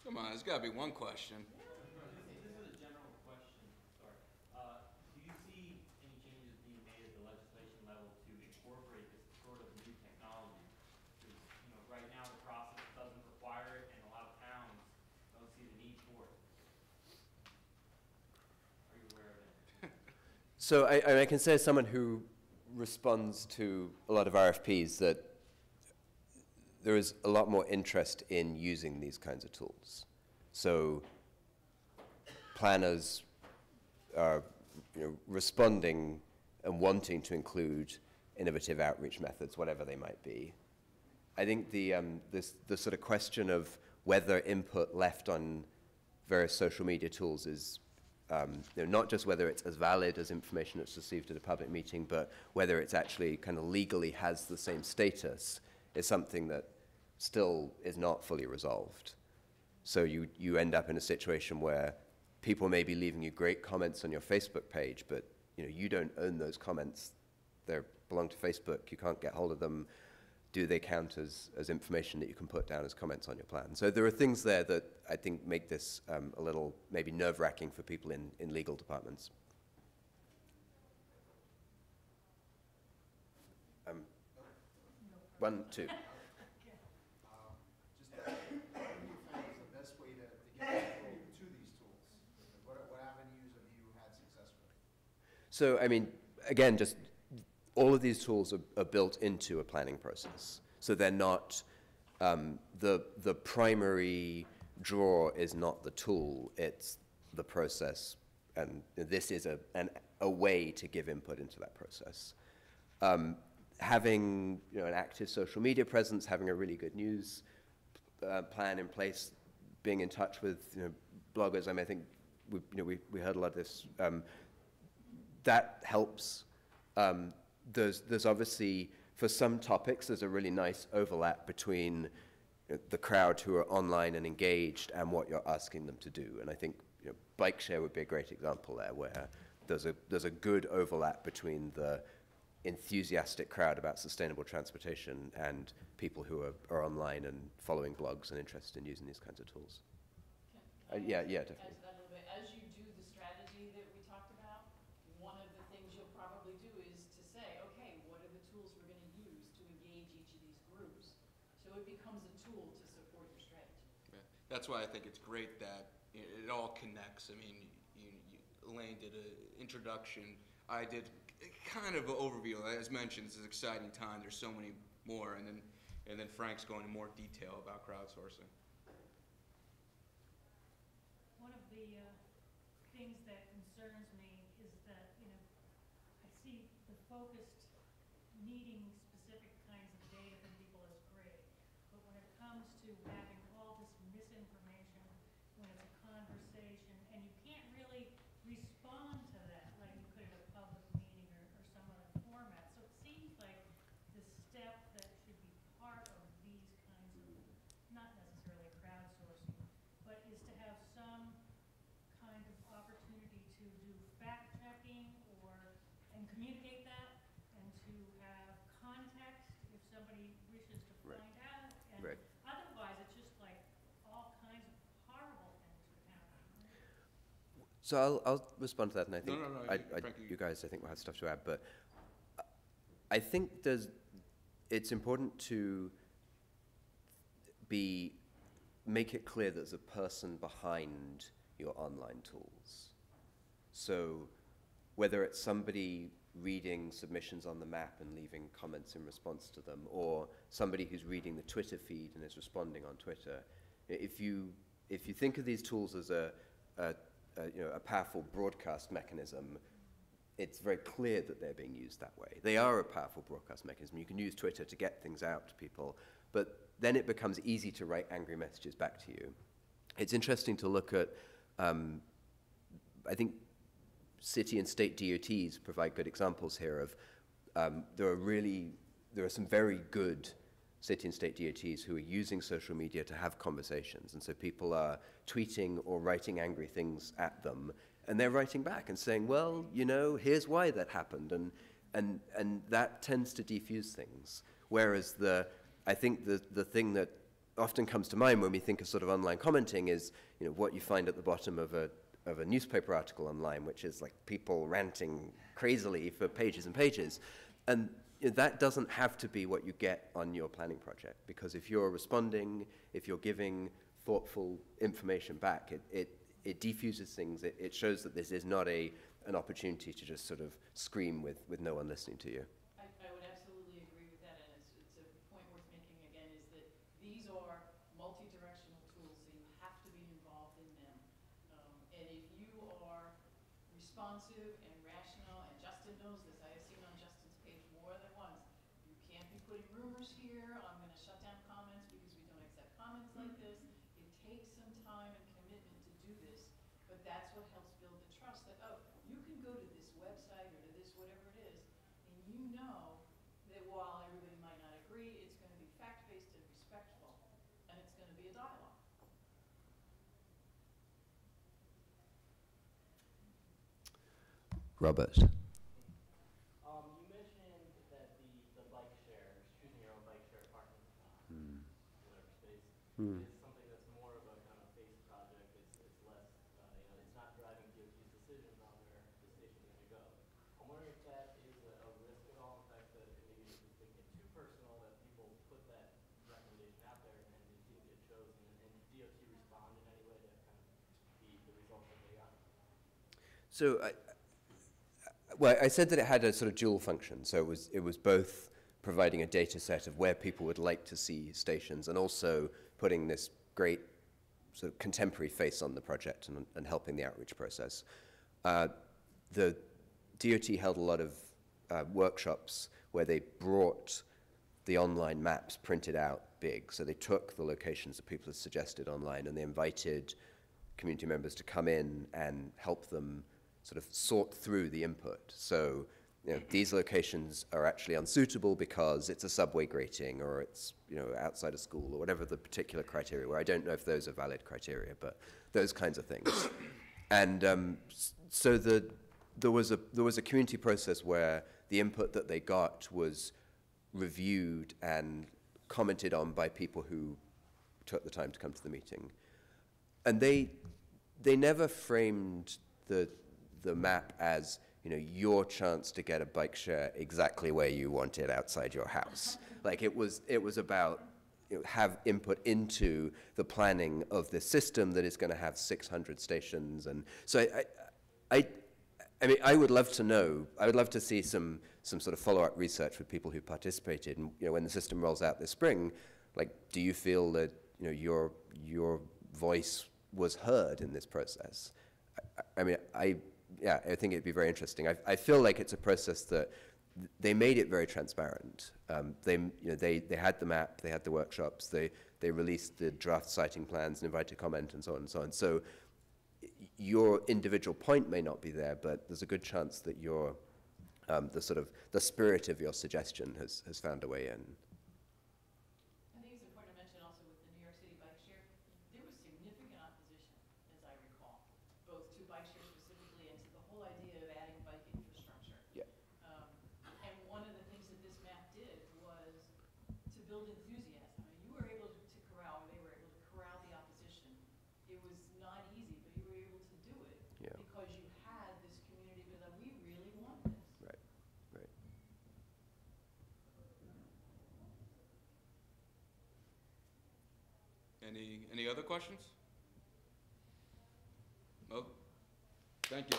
Come on, there's got to be one question. This is a general question. Sorry. Do you see any changes being made at the legislation level to incorporate this sort of new technology? Because right now the process doesn't require So I can say as someone who responds to a lot of RFPs that there is a lot more interest in using these kinds of tools. So planners are responding and wanting to include innovative outreach methods, whatever they might be. I think the sort of question of whether input left on various social media tools is not just whether it's as valid as information that's received at a public meeting, but whether it's actually kind of legally has the same status is something that still is not fully resolved. So you end up in a situation where people may be leaving you great comments on your Facebook page, but you don't own those comments. They belong to Facebook. You can't get hold of them. Do they count as information that you can put down as comments on your plan? So there are things there that I think make this a little maybe nerve-wracking for people in legal departments. One, two. Just what do you find is the best way to get people to these tools? What avenues have you had success with? So, I mean, again, just all of these tools are built into a planning process. So they're not, the primary draw is not the tool, it's the process. And this is a way to give input into that process. Having an active social media presence, having a really good news plan in place, being in touch with bloggers. I mean, I think we heard a lot of this. That helps. There's obviously, for some topics, there's a really nice overlap between the crowd who are online and engaged and what you're asking them to do. And I think bike share would be a great example there, where there's a good overlap between the enthusiastic crowd about sustainable transportation and people who are online and following blogs and interested in using these kinds of tools. Yeah, definitely. Add to that a little bit. As you do the strategy that we talked about, one of the things you'll probably do is to say, okay, what are the tools we're going to use to engage each of these groups? So it becomes a tool to support your strategy. Yeah. That's why I think it's great that it all connects. I mean, Elaine did an introduction. I did kind of an overview. As mentioned, this is an exciting time. There's so many more, and then Frank's going into more detail about crowdsourcing. One of the things that concerns me is that, I see the focused needing specific kinds of data from people is great, but when it comes to having all this misinformation, when it's a conversation, and you can't really respond to that like you could at a public meeting or some other format. So it seems like the step that should be part of these kinds of, not necessarily crowdsourcing, but is to have some kind of opportunity to do fact-checking and communicate that, and to have context if somebody wishes to find out. And otherwise, it's just like all kinds of horrible things would happen. So I'll respond to that, and I think you guys, I think, will have stuff to add. But I think it's important to make it clear that there's a person behind your online tools. So whether it's somebody reading submissions on the map and leaving comments in response to them, or somebody who's reading the Twitter feed and is responding on Twitter, if you think of these tools as a powerful broadcast mechanism, it's very clear that they're being used that way. They are a powerful broadcast mechanism. You can use Twitter to get things out to people, but then it becomes easy to write angry messages back to you. It's interesting to look at, I think city and state DOTs provide good examples here of, there are some very good city and state DOTs who are using social media to have conversations. And so people are tweeting or writing angry things at them, and they're writing back and saying, well, here's why that happened. And that tends to defuse things. Whereas I think the thing that often comes to mind when we think of sort of online commenting is, what you find at the bottom of a newspaper article online, which is like people ranting crazily for pages and pages. And that doesn't have to be what you get on your planning project, because if you're responding, if you're giving thoughtful information back, it defuses things. It shows that this is not an opportunity to just sort of scream with no one listening to you. I would absolutely agree with that, and it's a point worth making again, is that these are multi-directional tools, so you have to be involved in them. And if you are responsive and rational, and Justin knows this, I have seen on Justin's page more than once, you can't be putting rumors here, I'm going to shut down comments because we don't accept comments like this. It takes some time and commitment to do this, but that's what helps build the trust that, oh, you can go to this website or to this whatever it is, and you know that while everybody might not agree, it's going to be fact-based and respectful, and it's going to be a dialogue. Robert. You mentioned that the bike share, choosing your own bike share parking whatever space, is something that's more of a kind of face project. It's less, it's not driving DOT's decisions on where the station is going to go. I'm wondering if that is a risk at all, in fact that maybe it's making it too personal, that people put that recommendation out there and it didn't get chosen, and DOT respond in any way to kind of the results that they got. So well, I said that it had a sort of dual function. So it was both providing a data set of where people would like to see stations and also putting this great sort of contemporary face on the project and helping the outreach process. The DOT held a lot of workshops where they brought the online maps printed out big. So they took the locations that people had suggested online and they invited community members to come in and help them sort of sort through the input. So, these locations are actually unsuitable because it's a subway grating or it's, outside of school or whatever the particular criteria were. I don't know if those are valid criteria, but those kinds of things. And so there was a community process where the input that they got was reviewed and commented on by people who took the time to come to the meeting. And they never framed the map as, your chance to get a bike share exactly where you want it outside your house. Like it was about, have input into the planning of this system that is going to have 600 stations. And so I mean, I would love to know, I would love to see some sort of follow-up research with people who participated. And, when the system rolls out this spring, like, do you feel that, your voice was heard in this process? I mean, I think it'd be very interesting. I feel like it's a process that they made it very transparent. They had the map, they had the workshops, they released the draft siting plans and invited comment and so on and so on. So your individual point may not be there, but there's a good chance that your the spirit of your suggestion has found a way in. I think it's important to mention also with the New York City bike share, there was significant opposition, as I recall, both to bike share specifically and to the whole idea of adding bike infrastructure. Yeah. And one of the things that this map did was to build enthusiasm. I mean, you were able to corral, or they were able to corral the opposition. It was not easy, but you were able to do it because you had this community that we really want this. Right, right. Any other questions? No? Thank you.